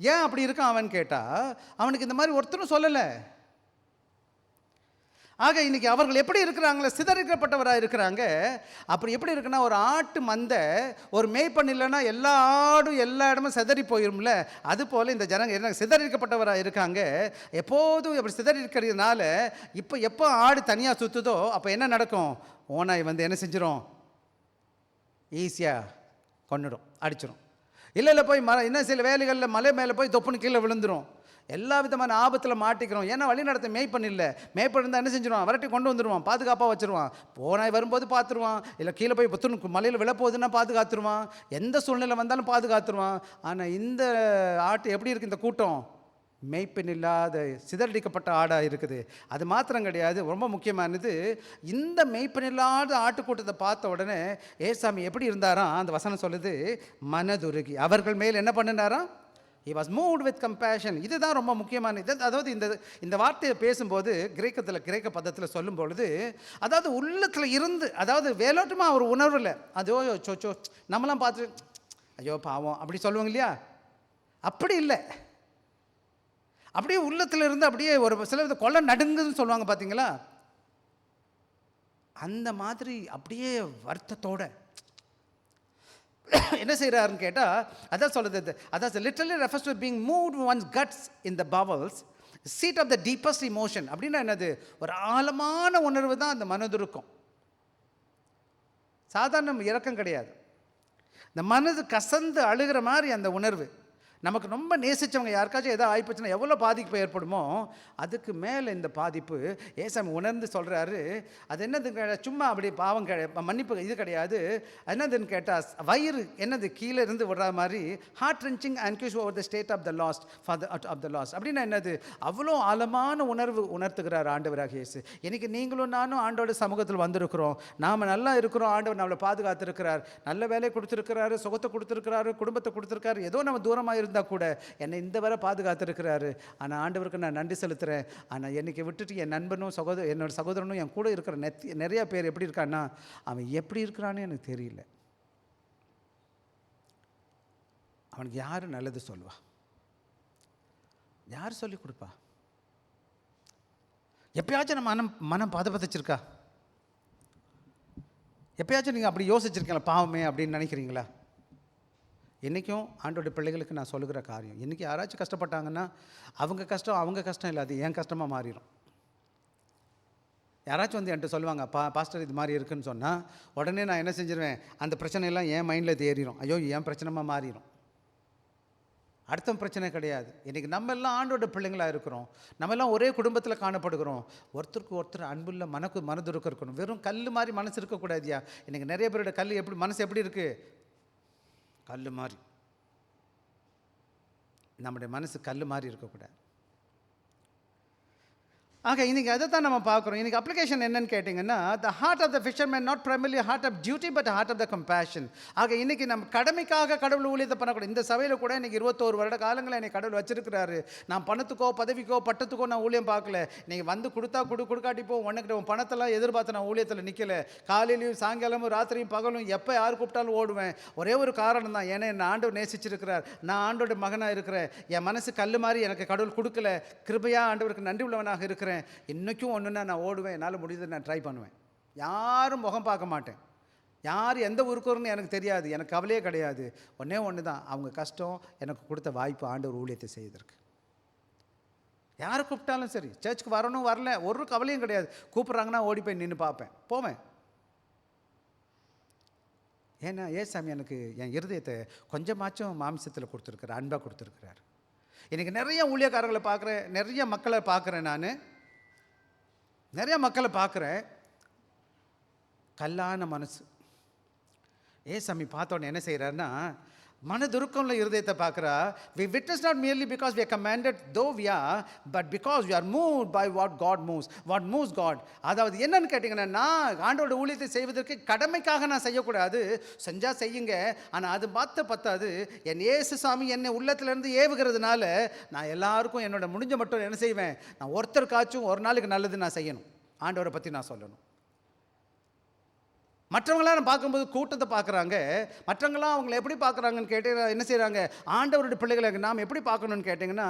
[SPEAKER 1] ஏன் அப்படி இருக்கான் அவன் கேட்டால், அவனுக்கு இந்த மாதிரி ஒருத்தரும் சொல்லலை. ஆக இன்றைக்கி அவர்கள் எப்படி இருக்கிறாங்களே, சிதறிக்கப்பட்டவராக இருக்கிறாங்க. அப்படி எப்படி இருக்குன்னா, ஒரு ஆட்டு மந்தை ஒரு மேய்ப்பன் இல்லைன்னா எல்லா ஆடும் எல்லா இடமும் சிதறி போயிரும்ல, அதுபோல் இந்த ஜனங்க என்ன சிதறிக்கப்பட்டவராக இருக்காங்க. எப்போதும் அப்படி சிதறிக்கிறதுனால எப்போ ஆடு தனியாக சுற்றுதோ அப்போ என்ன நடக்கும், ஓனாய் வந்து என்ன செஞ்சிடும், ஈஸியாக கொண்டுடும், அடிச்சிடும். இல்லை போய் இன்னும் சில வேலைகளில் மலை மேலே போய் தொப்புன்னு கீழே விழுந்துடும். எல்லா விதமான ஆபத்தில் மாட்டிக்கிறோம். ஏன்னா வழி நடத்த மேய்ப்பன் இல்லை. மேய்ப்பன் இருந்தால் என்ன செஞ்சிடுவான், வரட்டி கொண்டு வந்துடுவான், பாதுகாப்பாக வச்சுருவான். போனாய் வரும்போது பார்த்துருவான், இல்லை கீழே போய் புத்துன்னு மலையில் விழப்போகுதுன்னா பாதுகாத்துருவான், எந்த சூழ்நிலை வந்தாலும் பாதுகாத்துருவான். ஆனால் இந்த ஆட்டு எப்படி இருக்குது, இந்த கூட்டம் மேய்ப்பன் இல்லாத சிதறடிக்கப்பட்ட ஆடாக இருக்குது. அது மாத்திரம் கிடையாது, ரொம்ப முக்கியமானது, இந்த மேய்ப்பன் இல்லாத ஆட்டுக்கூட்டத்தை பார்த்த உடனே ஏசாமி எப்படி இருந்தாராம், அந்த வசனம் சொல்லுது, மனதுருகி அவர்கள் மேல் என்ன பண்ணினாராம், he was moved with compassion. இதுதான் ரொம்ப முக்கியமான இது. அதாவது இந்த வார்த்தையை பேசும்போது கிரேக்க பதத்தில் சொல்லும் பொழுது, அதாவது உள்ளத்தில் இருந்து, அதாவது வேலோட்டமாக ஒரு உணர்வு இல்லை, அதோ சோச்சோ நம்மளாம் பார்த்து ஐயோ பாவம் அப்படி சொல்லுவாங்க இல்லையா, அப்படி இல்லை. அப்படியே உள்ளத்தில் இருந்து அப்படியே ஒரு சில வித கொலை நடுங்குதுன்னு சொல்லுவாங்க பார்த்தீங்களா, அந்த மாதிரி அப்படியே வருத்தத்தோட என்ன செய்கிறாருன்னு கேட்டால், அதான் சொல்லுது, அதான் literally refers to being moved once guts in the bowels, seat of the deepest emotion. அப்படின்னா என்னது, ஒரு ஆழமான உணர்வு தான் அந்த மனதுருக்கம். சாதாரண இரக்கம் கிடையாது, இந்த மனது கசந்து அழுகிற மாதிரி அந்த உணர்வு. நமக்கு ரொம்ப நேசித்தவங்க யாருக்காச்சும் எதாவது ஆகிப்போச்சுன்னா எவ்வளோ பாதிப்பு ஏற்படுமோ, அதுக்கு மேலே இந்த பாதிப்பு ஏசாமி உணர்ந்து சொல்கிறாரு. அது என்னது, சும்மா அப்படி பாவம் மன்னிப்பு இது கிடையாது. என்னதுன்னு கேட்டால், வயிறு என்னது கீழே இருந்து விடுற மாதிரி, heart wrenching anguish over the state of the lost of the lost. அப்படின்னா என்னது, அவ்வளோ ஆழமான உணர்வு உணர்த்துகிறார் ஆண்டவராக இயேசு. இன்றைக்கி நீங்களும் நானும் ஆண்டோட சமூகத்தில் வந்திருக்கிறோம், நாம் நல்லா இருக்கிறோம், ஆண்டவர் நம்மளை பாதுகாத்திருக்கிறார், நல்ல வேலையை கொடுத்துருக்கிறாரு, சுகத்தை கொடுத்துருக்கிறாரு, குடும்பத்தை கொடுத்துருக்காரு. ஏதோ நம்ம தூரமாக இருந்தால் கூட என்னை இந்த வரை பாதுகாத்திருக்கிறாரு. ஆனால் ஆண்டவருக்கு நான் நன்றி செலுத்துகிறேன். ஆனால் என்னைக்கு விட்டுட்டு என் நண்பனும் என்னோட சகோதரனும் என் கூட இருக்கிற நிறையா பேர் எப்படி இருக்கான்னா, அவன் எப்படி இருக்கிறான்னு எனக்கு தெரியல. அவனுக்கு யார் நல்லது சொல்லுவா, யார் சொல்லி கொடுப்பா? எப்பயாச்சும் நம்ம மனம் பதச்சிருக்கா? எப்பயாச்சும் நீங்கள் அப்படி யோசிச்சிருக்கீங்களா, பாவமே அப்படின்னு நினைக்கிறீங்களா? என்றைக்கும் ஆண்டோட பிள்ளைகளுக்கு நான் சொல்லுகிற காரியம், இன்றைக்கி யாராச்சும் கஷ்டப்பட்டாங்கன்னா அவங்க கஷ்டம் இல்லை, அது என் கஷ்டமாக மாறிடும். யாராச்சும் வந்து என்கிட்ட சொல்லுவாங்க, பாஸ்டர் இது மாதிரி இருக்குதுன்னு சொன்னால் உடனே நான் என்ன செஞ்சிருவேன், அந்த பிரச்சனையெல்லாம் என் மைண்டில் தேறிடும். ஐயோ என் பிரச்சனைமாக மாறிடும். அடுத்த பிரச்சனை கிடையாது. இன்றைக்கி நம்ம எல்லாம் ஆண்டோட பிள்ளைங்களாக இருக்கிறோம், நம்ம எல்லாம் ஒரே குடும்பத்தில் காணப்படுகிறோம். ஒருத்தருக்கு ஒருத்தர் அன்புள்ள மனதுருக்கம் இருக்கணும். வெறும் கல் மாதிரி மனசு இருக்கக்கூடாதியா. இன்றைக்கி நிறைய பேரோட மனசு எப்படி இருக்குது, கல் மாதிரி. நம்முடைய மனசு கல் மாதிரி இருக்கக்கூடாது. ஆக இன்றைக்கி அதை தான் நம்ம பார்க்குறோம். இன்றைக்கி அப்ளிகேஷன் என்னன்னு கேட்டிங்கன்னா, the heart of the fisherman not primarily heart of duty but heart of the compassion. ஆக இன்றைக்கி நம்ம கடமைக்காக கடவுள் ஊழியத்தை பண்ணக்கூடாது. இந்த சபையில் கூட இன்றைக்கி 21 வருட காலங்களில் என்னை கடவுள் வச்சிருக்கிறாரு. நான் பணத்துக்கோ பதவிக்கோ பட்டத்துக்கோ நான் ஊழியம் பார்க்கல. நீங்கள் வந்து கொடுத்தா கொடுக்காட்டி போ, உனக்கு உன் பணத்தெல்லாம் எதிர்பார்த்து நான் ஊழியத்தில் நிற்கலை. காலையிலையும் சாயங்காலமும் ராத்திரியும் பகலும் எப்போ யார் கூப்பிட்டாலும் ஓடுவேன். ஒரே ஒரு காரணம் தான், ஏன்னா என்னை ஆண்டவர் நேசிச்சிருக்கிறார், நான் ஆண்டோட மகனாக இருக்கிறேன். என் மனசு கல் மாதிரி எனக்கு கடவுள் கொடுக்கல. கிருபையாக ஆண்டவருக்கு நன்றி உள்ளவனாக இருக்கிறேன். இன்றைக்கும் ஒன்றுன்னா நான் ஓடுவேன், என்னால் முடியுது, நான் ட்ரை பண்ணுவேன். யாரும் முகம் பார்க்க மாட்டேன், யார் எந்த ஊருக்குன்னு எனக்கு தெரியாது, எனக்கு கவலையே கிடையாது. ஒன்று தான், அவங்க கஷ்டம் எனக்கு கொடுத்த வாய்ப்பு ஆண்டவர் ஊழியத்தை செய்வதற்கு. யாரை கூப்பிட்டாலும் சரி, சர்ச்சுக்கு வரணும் வரல ஒரு கவலையும் கிடையாது. கூப்பிட்றாங்கன்னா ஓடி போய் நின்று பார்ப்பேன், போவேன். ஏன்னா ஏசாமி எனக்கு என் இருதயத்தை கொஞ்சமாச்சும் மாம்சத்தில் கொடுத்துருக்குறார், அன்பாக கொடுத்துருக்கிறார். இன்றைக்கி நிறைய ஊழியக்காரர்களை பார்க்குறேன், நிறைய மக்களை பார்க்குறேன், நான் நிறைய மக்களை பார்க்குறேன், கல்லான மனசு. ஏசாமி பார்த்தோன்னே என்ன செய்கிறாருன்னா, மனதுருக்கம்ல இருதயத்தை பார்க்குறா. we witness not merely because we are commanded though we are, but because we are moved by what moves God. அதாவது என்னன்னு கேட்டிங்கன்னா, நான் ஆண்டோட ஊழியத்தை செய்வதற்கு கடமைக்காக நான் செய்யக்கூடாது, செஞ்சால் செய்யுங்க, ஆனால் அது பத்தாது. என் இயேசு சாமி என்னை உள்ளத்திலேருந்து ஏவுகிறதுனால நான் எல்லாருக்கும் என்னோட முடிஞ்ச மட்டும் என்ன செய்வேன், நான் ஒருத்தருக்காச்சும் ஒரு நாளைக்கு நல்லது நான் செய்யணும், ஆண்டவரை பற்றி நான் சொல்லணும். மற்றவங்களாம் நான் பார்க்கும்போது கூட்டத்தை பார்க்குறாங்க, மற்றவங்களாம் அவங்கள எப்படி பார்க்குறாங்கன்னு கேட்டு என்ன செய்கிறாங்க, ஆண்டவருடைய பிள்ளைகளை நாம் எப்படி பார்க்கணுன்னு கேட்டிங்கன்னா,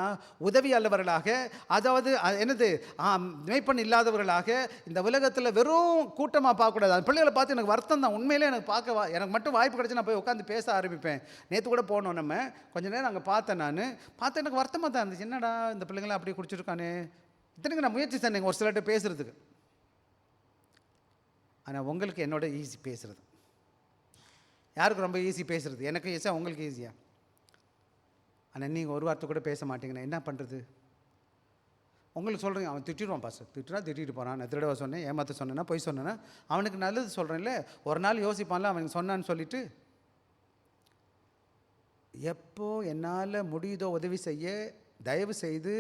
[SPEAKER 1] உதவியாளர்களாக, அதாவது என்னது மேய்ப்பன் இல்லாதவர்களாக, இந்த உலகத்தில் வெறும் கூட்டமாக பார்க்கக்கூடாது. அந்த பிள்ளைகளை பார்த்து எனக்கு வருத்தம் தான், உண்மையிலே எனக்கு மட்டும் வாய்ப்பு கிடச்சி நான் போய் உட்காந்து பேச ஆரம்பிப்பேன். நேற்று கூட போனோம், நம்ம கொஞ்சம் நேரம் அங்கே பார்த்தேன், எனக்கு வருத்தமாக தான் இருந்துச்சு. என்னடா இந்த பிள்ளைங்களாம் அப்படி குடிச்சிருக்கானே. இத்தனைக்கு நான் முயற்சி செஞ்சேங்க ஒரு சிலர்கிட்ட பேசுகிறதுக்கு, ஆனால் உங்களுக்கு என்னோட ஈஸி பேசுகிறது. யாருக்கு ரொம்ப ஈஸி பேசுகிறது? எனக்கு ஈஸியாக, உங்களுக்கு ஈஸியாக. ஆனால் நீங்கள் ஒரு வார்த்தை கூட பேச மாட்டீங்கன்னா என்ன பண்ணுறது? உங்களுக்கு சொல்கிறீங்க, அவன் திட்டிடுவான் பாஸ்டர், திட்டிட்டு போகிறான், நான் திருடவா சொன்னேன், ஏமாற்ற சொன்னேன்னா, பொய் சொன்னேன்னா, அவனுக்கு நல்லது சொல்கிறேன்ல, ஒரு நாள் யோசிப்பான்ல அவனுக்கு சொன்னான்னு சொல்லிவிட்டு. எப்போ என்னால் முடியுதோ உதவி செய்ய தயவு செய்து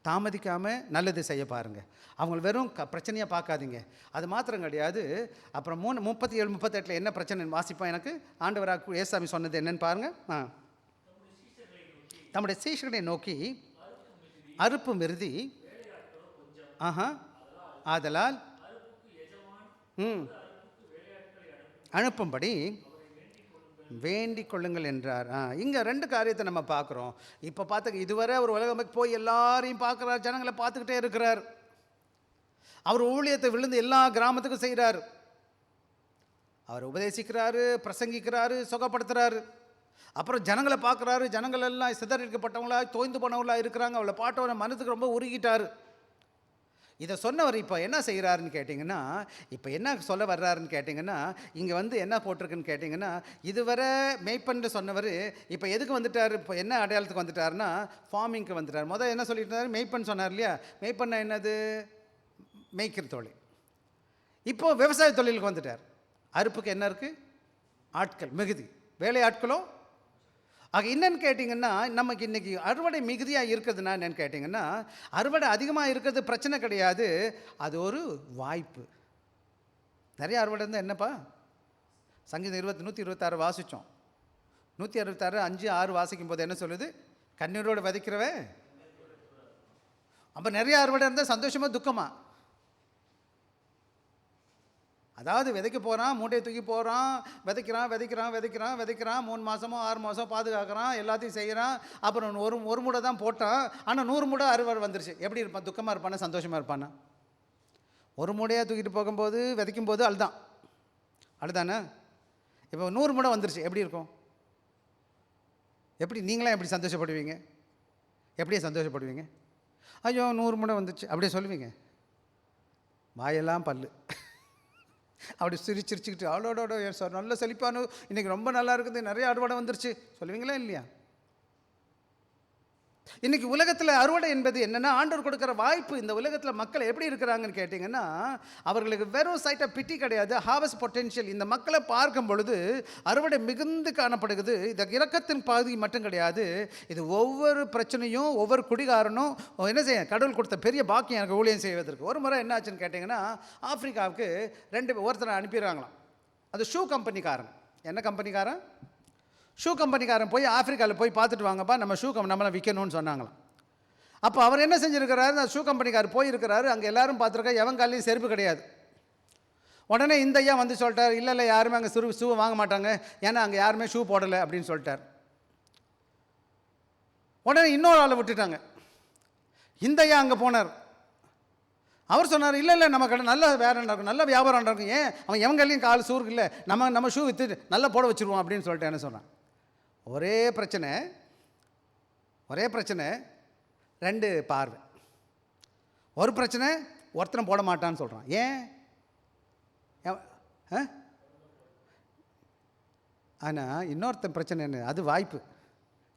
[SPEAKER 1] தாமதிக்காமல் நல்லது செய்ய பாருங்கள். அவங்க வெறும் பிரச்சனையாக பார்க்காதீங்க. அது மாத்திரம் கிடையாது. அப்புறம் 37 38 என்ன பிரச்சனை வாசிப்போம். எனக்கு ஆண்டவராக ஏசாமி சொன்னது என்னன்னு பாருங்கள். தம்முடைய சீஷர்களை நோக்கி அறுப்பு மிருதி ஆதலால் அனுப்பும்படி வேண்டிக் கொள்ளுங்கள் என்றார். இங்கே 2 காரியத்தை நம்ம பார்க்குறோம். இப்போ பார்த்துக்க, இதுவரை அவர் உலகம் போய் எல்லாரையும் பார்க்குறார், ஜனங்களை பார்த்துக்கிட்டே இருக்கிறார். அவர் ஊழியத்தை விழுந்து எல்லா கிராமத்துக்கும் செய்கிறார். அவர் உபதேசிக்கிறாரு, பிரசங்கிக்கிறாரு, சுகப்படுத்துகிறாரு. அப்புறம் ஜனங்களை பார்க்குறாரு. ஜனங்கள் எல்லாம் சிதறடிக்கப்பட்டவங்களா, தோய்ந்து போனவங்களா இருக்கிறாங்க. அவளை பாட்டவனை மனதுக்கு ரொம்ப உருகிட்டார். இதை சொன்னவர் இப்போ என்ன செய்கிறாருன்னு கேட்டிங்கன்னா, இப்போ என்ன சொல்ல வர்றாருன்னு கேட்டிங்கன்னா, இங்கே என்ன போட்டிருக்குன்னு கேட்டிங்கன்னா, இதுவரை மேய்ப்பன்னு சொன்னவர் இப்போ எதுக்கு வந்துட்டார்? இப்போ என்ன அடையாளத்துக்கு வந்துட்டாருன்னா, ஃபார்மிங்க்கு வந்துட்டார். முதல் என்ன சொல்லிட்டு இருந்தார்? மேய்ப்பன் சொன்னார் இல்லையா? மேய்ப்பன்னா என்னது? மேய்க்கிற தொழில். இப்போது விவசாய தொழிலுக்கு வந்துட்டார். அறுப்புக்கு என்ன இருக்குது? ஆட்கள் மிகுதி, வேலை ஆட்களும். ஆக என்னன்னு கேட்டிங்கன்னா, நமக்கு இன்றைக்கி அறுவடை மிகுதியாக இருக்கிறதுனா என்னென்னு கேட்டிங்கன்னா, அறுவடை அதிகமாக இருக்கிறது பிரச்சனை கிடையாது, அது ஒரு வாய்ப்பு. நிறைய அறுவடை இருந்தால் என்னப்பா? சங்கீதம் 126 வாசித்தோம். 166 5 6 வாசிக்கும் போது என்ன சொல்லுது? கண்ணீரோடு விதைக்கிறவே. அப்போ நிறைய அறுவடை இருந்தால் சந்தோஷமாக துக்கமா? அதாவது விதைக்க போகிறான், மூட்டையை தூக்கி போகிறான், விதைக்கிறான் 3 மாதமோ 6 மாதம் பாதுகாக்கிறான், எல்லாத்தையும் செய்கிறான். அப்புறம் ஒரு மூடை தான் போட்டான், ஆனால் 100 மூடை அறுவடை வந்துருச்சு. எப்படி இருப்பான்? துக்கமாக இருப்பானா, சந்தோஷமாக இருப்பானா? ஒரு மூடையாக தூக்கிட்டு போகும்போது விதைக்கும் போது அழுதானே? இப்போ 100 மூடை வந்துருச்சு, எப்படி இருக்கும்? எப்படி நீங்களாம் எப்படி சந்தோஷப்படுவீங்க? எப்படியே சந்தோஷப்படுவீங்க? ஐயோ 100 மூடை வந்துச்சு அப்படியே சொல்லுவீங்க? வாயெல்லாம் பல்லு அப்படி சிரிச்சிருச்சுக்கிட்டு அவ்வளோட சார் நல்ல செழிப்பானு, இன்றைக்கி ரொம்ப நல்லா இருக்குது, நிறைய அறுவடை வந்துருச்சு சொல்லுவீங்களா இல்லையா? இன்றைக்கி உலகத்தில் அறுவடை என்பது என்னென்னா, ஆண்டவர் கொடுக்குற வாய்ப்பு. இந்த உலகத்தில் மக்கள் எப்படி இருக்கிறாங்கன்னு கேட்டிங்கன்னா, அவர்களுக்கு வெறும் சைட் ஆஃப் பிட்டி கிடையாது, ஹார்வெஸ்ட் பொட்டென்ஷியல். இந்த மக்களை பார்க்கும் பொழுது அறுவடை மிகுந்து காணப்படுகிறது. இந்த இரக்கத்தின் பகுதி மட்டும் கிடையாது, இது ஒவ்வொரு பிரச்சனையும் ஒவ்வொரு குடிகாரனும் என்ன செய்ய கடவுள் கொடுத்த பெரிய பாக்கியம் எனக்கு ஊழியம் செய்வதற்கு. ஒரு முறை என்ன ஆச்சுன்னு கேட்டிங்கன்னா, ஆப்பிரிக்காவுக்கு ஒருத்தரை அனுப்பிடுறாங்களாம். அது ஷூ கம்பெனிக்காரன். என்ன கம்பெனிக்காரன்? ஷூ கம்பெனிக்காரன் போய் ஆப்பிரிக்காவில் போய் பார்த்துட்டு வாங்கப்பா, நம்ம ஷூ நம்மளாம் விற்கணும்னு சொன்னாங்களாம். அப்போ அவர் என்ன செஞ்சுருக்கிறாரு? அந்த ஷூ கம்பெனிக்காரர் போயிருக்கிறாரு. அங்கே எல்லோரும் பார்த்துருக்கா, எவன் காலையும் செருப்பு கிடையாது. உடனே இந்த ஐயா வந்து சொல்லிட்டார், இல்லை யாருமே அங்கே ஷூ வாங்க மாட்டாங்க, ஏன்னா அங்கே யாருமே ஷூ போடலை அப்படின்னு சொல்லிட்டார். உடனே இன்னொரு ஆளை விட்டுட்டாங்க. இந்த ஐயா அங்கே போனார். அவர் சொன்னார், இல்லை நம்ம கடை நல்ல வேறு நடக்கும், நல்ல வியாபாரம் நடக்கும், ஏன் அவன் எவங்களையும் கால் ஷூருக்கு இல்லை, நம்ம ஷூ விற்று நல்லா போட வச்சுருவோம் அப்படின்னு சொல்லிட்டு என்ன சொன்னான். ஒரே பிரச்சனை 2 பார்வை. ஒரு பிரச்சனை ஒருத்தனை போட மாட்டான்னு சொல்கிறான். ஏன்? ஆனால் இன்னொருத்தன் பிரச்சனை என்ன? அது வாய்ப்பு.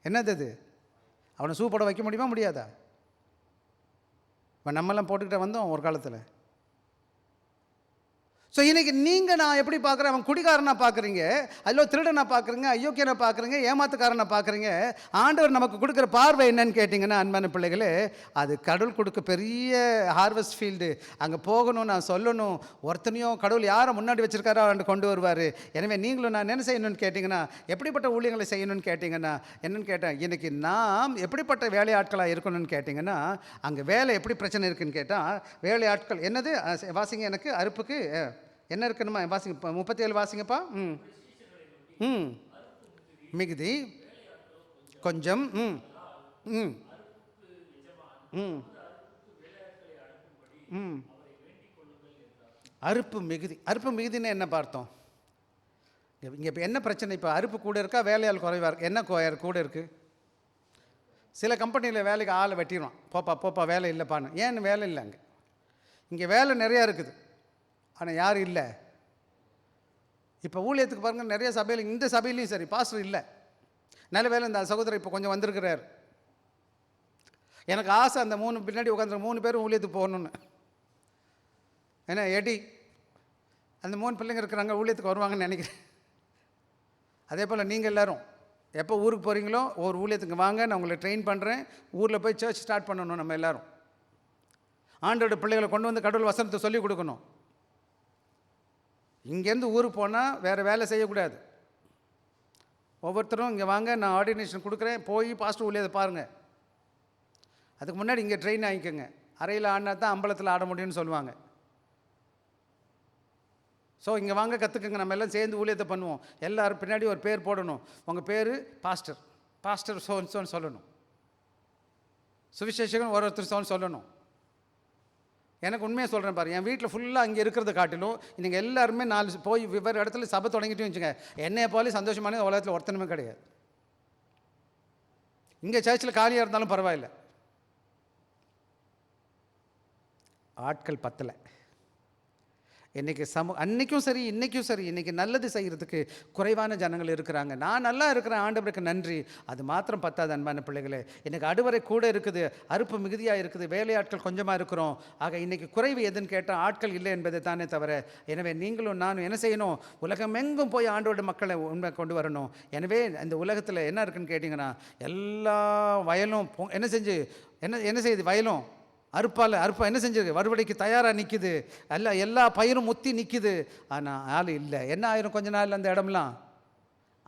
[SPEAKER 1] என்னது அது? அவனை ஷூ போட வைக்க முடியுமா, முடியாதா? இப்போ நம்மெல்லாம் போட்டுக்கிட்டே வந்தோம் ஒரு காலத்தில். ஸோ இன்றைக்கி நான் எப்படி பார்க்குறேன்? அவன் குடிகாரனாக பார்க்குறீங்க, அதில் திருடனாக பார்க்குறீங்க, அயோக்கியனை பார்க்குறீங்க, ஏமாத்துக்காரனை பார்க்குறீங்க. ஆண்டவர் நமக்கு கொடுக்குற பார்வை என்னன்னு கேட்டிங்கன்னா, அன்பான பிள்ளைகளே, அது கடவுள் கொடுக்க பெரிய ஹார்வெஸ்ட் ஃபீல்டு. அங்கே போகணும், நான் சொல்லணும், ஒருத்தனையும் கடவுள் யாரை முன்னாடி வச்சுருக்காரோ அவன் கொண்டு வருவார். எனவே நீங்களும் நான் என்ன செய்யணும்னு கேட்டிங்கன்னா, எப்படிப்பட்ட ஊழியங்களை செய்யணும்னு கேட்டிங்கன்னா, என்னென்னு கேட்டேன், இன்றைக்கி நாம் எப்படிப்பட்ட வேலையாட்களாக இருக்கணும்னு கேட்டிங்கன்னா, அங்கே வேலை எப்படி பிரச்சனை இருக்குதுன்னு கேட்டால், வேலையாட்கள் என்னது வாசிங்க, எனக்கு அறுப்புக்கு என்ன இருக்கணுமா வாசிங்க, 37 வாசிங்கப்பா. மிகுதி கொஞ்சம். அறுப்பு மிகுதின்னு என்ன பார்த்தோம்? இங்கே இப்போ என்ன பிரச்சனை? இப்போ அறுப்பு கூட இருக்கா, வேலையால் குறைவாக இருக்கு? என்ன கூட இருக்குது? சில கம்பெனியில் வேலைக்கு ஆளை வெட்டிடுவான், போப்பா வேலை இல்லைப்பான்னு. ஏன்னு வேலை இல்லை அங்கே. இங்கே வேலை நிறையா இருக்குது, ஆனால் யாரும் இல்லை. இப்போ ஊழியத்துக்கு பாருங்கள், நிறைய சபையில், இந்த சபையிலையும் சரி பாஸ்டர் இல்லை. நல்ல வேலை இந்த சகோதரர் இப்போ கொஞ்சம் வந்திருக்கிறார். எனக்கு ஆசை அந்த 3 பின்னாடி உட்காந்துரு 3 பேரும் ஊழியத்துக்கு போகணுன்னு. ஏன்னா அந்த 3 பிள்ளைங்க இருக்கிறாங்க, ஊழியத்துக்கு வருவாங்கன்னு நினைக்கிறேன். அதே போல் நீங்கள் எல்லோரும் எப்போ ஊருக்கு போகிறீங்களோ ஒரு ஊழியத்துக்கு வாங்க, நான் உங்களை ட்ரெயின் பண்ணுறேன். ஊரில் போய் சர்ச் ஸ்டார்ட் பண்ணணும். நம்ம எல்லோரும் ஆண்டோட பிள்ளைகளை கொண்டு வந்து கடவுள் வசனத்தை சொல்லிக் கொடுக்கணும். இங்கேருந்து ஊருக்கு போனால் வேறு வேலை செய்யக்கூடாது. ஒவ்வொருத்தரும் இங்கே வாங்க, நான் ஆர்டினேஷன் கொடுக்குறேன், போய் பாஸ்டர் ஊழியத்தை பாருங்கள். அதுக்கு முன்னாடி இங்கே ட்ரெயின் ஆகிக்கோங்க. அறையில் ஆடினா தான் அம்பலத்தில் ஆட முடியும்னு சொல்லுவாங்க. ஸோ இங்கே வாங்க, கற்றுக்குங்க. நம்ம எல்லாம் சேர்ந்து ஊழியத்தை பண்ணுவோம். எல்லோரும் பின்னாடி ஒரு பேர் போடணும். உங்கள் பேர் பாஸ்டர் சோன்னு சொல்லணும். சுவிசேஷகன் ஒருத்தர் சொல்லணும். எனக்கு உண்மையாக சொல்கிறேன் பாரு, என் வீட்டில் ஃபுல்லாக அங்கே இருக்கிறத காட்டிலும் நீங்கள் எல்லாருமே 4 போய் வெவ்வேறு இடத்துல சபை தொடங்கிட்டு வச்சுங்க, என்னையை போல சந்தோஷமான உலகத்தில் ஒருத்தனுமே கிடையாது. இங்கே சர்ச்சில் காலியாக இருந்தாலும் பரவாயில்லை, ஆட்கள் பத்தலை. இன்றைக்கி அன்றைக்கும் சரி இன்றைக்கும் சரி, இன்றைக்கி நல்லது செய்கிறதுக்கு குறைவான ஜனங்கள் இருக்கிறாங்க. நான் நல்லா இருக்கிறேன், ஆண்டவருக்கு நன்றி. அது மாத்திரம் பத்தாது அன்பான பிள்ளைகளே. இன்றைக்கி அடுவரை கூட இருக்குது, அறுப்பு மிகுதியாக இருக்குது, வேலையாட்கள் கொஞ்சமாக இருக்கிறோம். ஆக இன்றைக்கி குறைவு எதுன்னு கேட்டால் ஆட்கள் இல்லை என்பதை தானே தவிர. எனவே நீங்களும் நானும் என்ன செய்யணும்? உலகம் எங்கும் போய் ஆண்டோட மக்களை உண்மை கொண்டு வரணும். எனவே இந்த உலகத்தில் என்ன இருக்குன்னு கேட்டிங்கன்னா, எல்லா வயலும் என்ன செய்யுது? வயலும் அறுப்பா என்ன செஞ்சிருக்கு? அறுவடைக்கு தயாராக நிற்குது. எல்லா பயிரும் முத்தி நிற்குது. ஆனால் ஆள் இல்லை. என்ன ஆயிரும்? கொஞ்ச நாள் அந்த இடம்லாம்,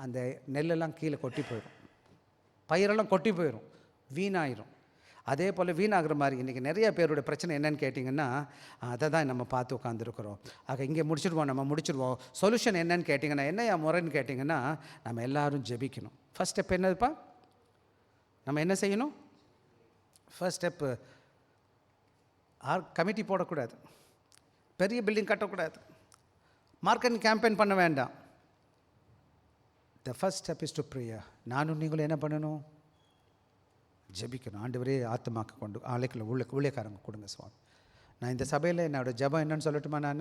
[SPEAKER 1] அந்த நெல்லெல்லாம் கீழே கொட்டி போயிடும், பயிரெல்லாம் கொட்டி போயிடும், வீணாயிரும். அதே போல் வீணாகிற மாதிரி இன்றைக்கி நிறைய பேருடைய பிரச்சனை என்னன்னு கேட்டிங்கன்னா, அதை தான் நம்ம பார்த்து உட்காந்துருக்குறோம். ஆக இங்கே நம்ம முடிச்சிடுவோம். சொல்யூஷன் என்னன்னு கேட்டிங்கன்னா, என்னையா முறைன்னு கேட்டிங்கன்னா, நம்ம எல்லோரும் ஜெபிக்கணும். ஃபர்ஸ்ட் ஸ்டெப் என்னதுப்பா? நம்ம என்ன செய்யணும்? ஃபர்ஸ்ட் ஸ்டெப்பு, கமிட்டி போடக்கூடாது, பெரிய பில்டிங் கட்டக்கூடாது, மார்க்கெட்டிங் கேம்பெயின் பண்ண வேண்டாம். The first step is to prayer. நானும் நீங்களும் என்ன பண்ணணும்? ஜெபிக்கணும். ஆண்டவரே ஆத்மாக்கு கொண்டு ஆலைக்குள்ள ஊழியக்காரங்க கொடுங்க சுவாமி. நான் இந்த சபையில் என்னோடய ஜெபம் என்னன்னு சொல்லட்டுமா?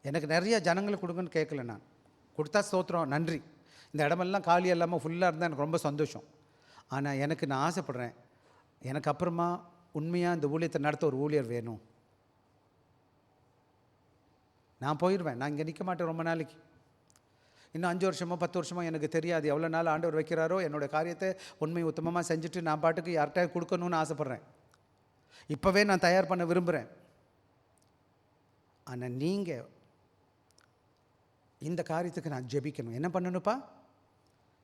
[SPEAKER 1] எனக்கு நிறைய ஜனங்களுக்கு கொடுங்கன்னு கேட்கல. நான் கொடுத்தா ஸ்தோத்திரம், நன்றி. இந்த இடமெல்லாம் காலி இல்லாமல் ஃபுல்லாக இருந்தால் எனக்கு ரொம்ப சந்தோஷம். ஆனால் நான் ஆசைப்படுறேன், எனக்கு அப்புறமா உண்மையாக இந்த ஊழியத்தை நடத்த ஒரு ஊழியர் வேணும். நான் போயிடுவேன், நான் இங்கே நிற்க மாட்டேன் ரொம்ப நாளைக்கு. இன்னும் 5 வருஷமோ 10 வருஷமோ எனக்கு தெரியாது எவ்வளோ நாள் ஆண்டவர் வைக்கிறாரோ. என்னோடய காரியத்தை உண்மை உத்தமமாக செஞ்சுட்டு நான் பாட்டுக்கு யார்கிட்ட கொடுக்கணும்னு ஆசைப்பட்றேன். இப்போவே நான் தயார் பண்ண விரும்புகிறேன். ஆனால் நீங்கள் இந்த காரியத்துக்கு நான் ஜெபிக்கணும். என்ன பண்ணணும்ப்பா?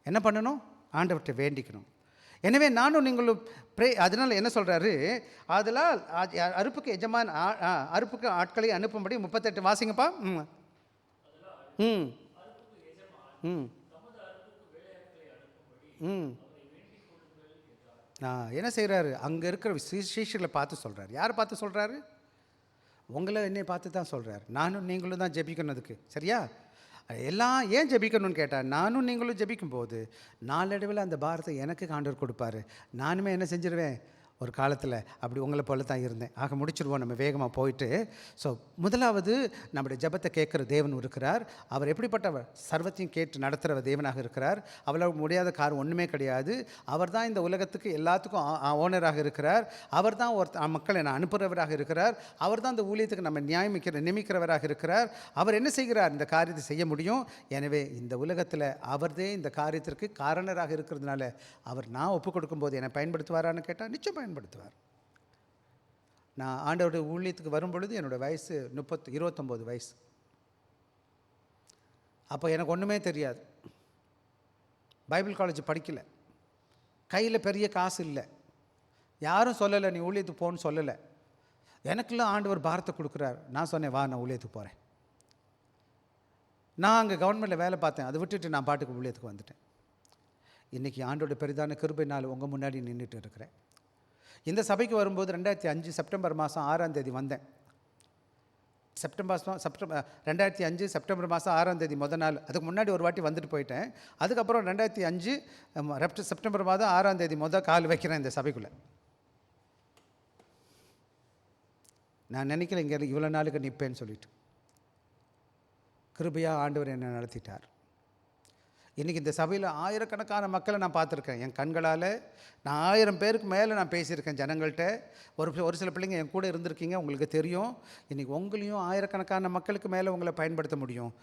[SPEAKER 1] என்ன பண்ணணும்? ஆண்டவர்கிட்ட வேண்டிக்கணும். எனவே நானும் நீங்களும் அதனால் என்ன சொல்கிறாரு? அதனால் அறுப்புக்கு ஆட்களை அனுப்பும்படி 38 வாசிங்கப்பா. என்ன செய்கிறாரு? அங்கே இருக்கிற சீஷர்களை பார்த்து சொல்கிறார். யாரை பார்த்து சொல்கிறாரு? உங்களை என்னை பார்த்து தான் சொல்கிறார். நானும் நீங்களும் தான் ஜெபிக்கணும். அதுக்கு சரியா? எல்லாம் ஏன் ஜெபிக்கணும்னு கேட்டால், நானும் நீங்களும் ஜெபிக்கும்போது நாளடைவில் அந்த பாரத்தை எனக்கு ஆண்டவர் கொடுப்பாரு. நானுமே என்ன செஞ்சிருவேன்? ஒரு காலத்தில் அப்படி உங்களை போல தான் இருந்தேன். ஆக முடிச்சிடுவோம் நம்ம வேகமாக போயிட்டு. ஸோ முதலாவது நம்முடைய ஜெபத்தை கேட்குற தேவன் இருக்கிறார். அவர் எப்படிப்பட்டவர்? சர்வத்தையும் கேட்டு நடத்துகிற தேவனாக இருக்கிறார். அவளால் முடியாத காரணம் ஒன்றுமே கிடையாது. அவர் தான் இந்த உலகத்துக்கு எல்லாத்துக்கும் ஓனராக இருக்கிறார். அவர் தான் மக்களை நான் அனுப்புகிறவராக இருக்கிறார். அவர் தான் இந்த ஊழியத்துக்கு நம்ம நியமிக்கிறவராக இருக்கிறார். அவர் என்ன செய்கிறார்? இந்த காரியத்தை செய்ய முடியும். எனவே இந்த உலகத்தில் அவர்தே இந்த காரியத்திற்கு காரணராக இருக்கிறதுனால நான் ஒப்புக் கொடுக்கும்போது என்னை பயன்படுத்துவாரான்னு கேட்டால் நிச்சயம் பயன்படுத்துவார். நான் ஆண்டவருடைய ஊழியத்துக்கு வரும்பொழுது என்னோடய வயசு 29 வயசு. அப்போ எனக்கு ஒன்றுமே தெரியாது. பைபிள் காலேஜ் படிக்கலை, கையில் பெரிய காசு இல்லை, யாரும் சொல்லலை நீ ஊழியத்துக்கு போகணுன்னு சொல்லலை. எனக்குலாம் ஆண்டவர் பாரத்தை கொடுக்குறார். நான் சொன்னேன், வா நான் ஊழியத்துக்கு போகிறேன். நான் அங்கே கவர்மெண்ட்டில் வேலை பார்த்தேன். அதை விட்டுட்டு நான் பாட்டுக்கு ஊழியத்துக்கு வந்துட்டேன். இன்றைக்கி ஆண்டோட பெரிதான கிருபையினால் உங்கள் முன்னாடி நின்றுட்டு இருக்கிறேன். இந்த சபைக்கு வரும்போது 2005 செப்டம்பர் மாதம் 6ஆம் தேதி வந்தேன். 2005 செப்டம்பர் மாதம் 6ஆம் தேதி முதல் நாள். அதுக்கு முன்னாடி ஒரு வாட்டி வந்துட்டு போயிட்டேன். அதுக்கப்புறம் 2005 செப்டம்பர் மாதம் 6ஆம் தேதி கால் வைக்கிறேன் இந்த சபைக்குள்ளே. நான் நினைக்கல இங்கே இவ்வளோ நாளுக்கு நிற்பேன்னு சொல்லிட்டு. கிருபையாக ஆண்டவர் என்னை நடத்திட்டார். இன்றைக்கி இந்த சபையில் ஆயிரக்கணக்கான மக்களை நான் பார்த்துருக்கேன் என் கண்களால். நான் 1000 பேருக்கு மேலே நான் பேசியிருக்கேன் ஜனங்கள்கிட்ட. ஒரு சில பிள்ளைங்க என் கூட இருந்திருக்கீங்க, உங்களுக்கு தெரியும். இன்றைக்கி உங்களையும் ஆயிரக்கணக்கான மக்களுக்கு மேலே உங்களை பயன்படுத்த முடியும்.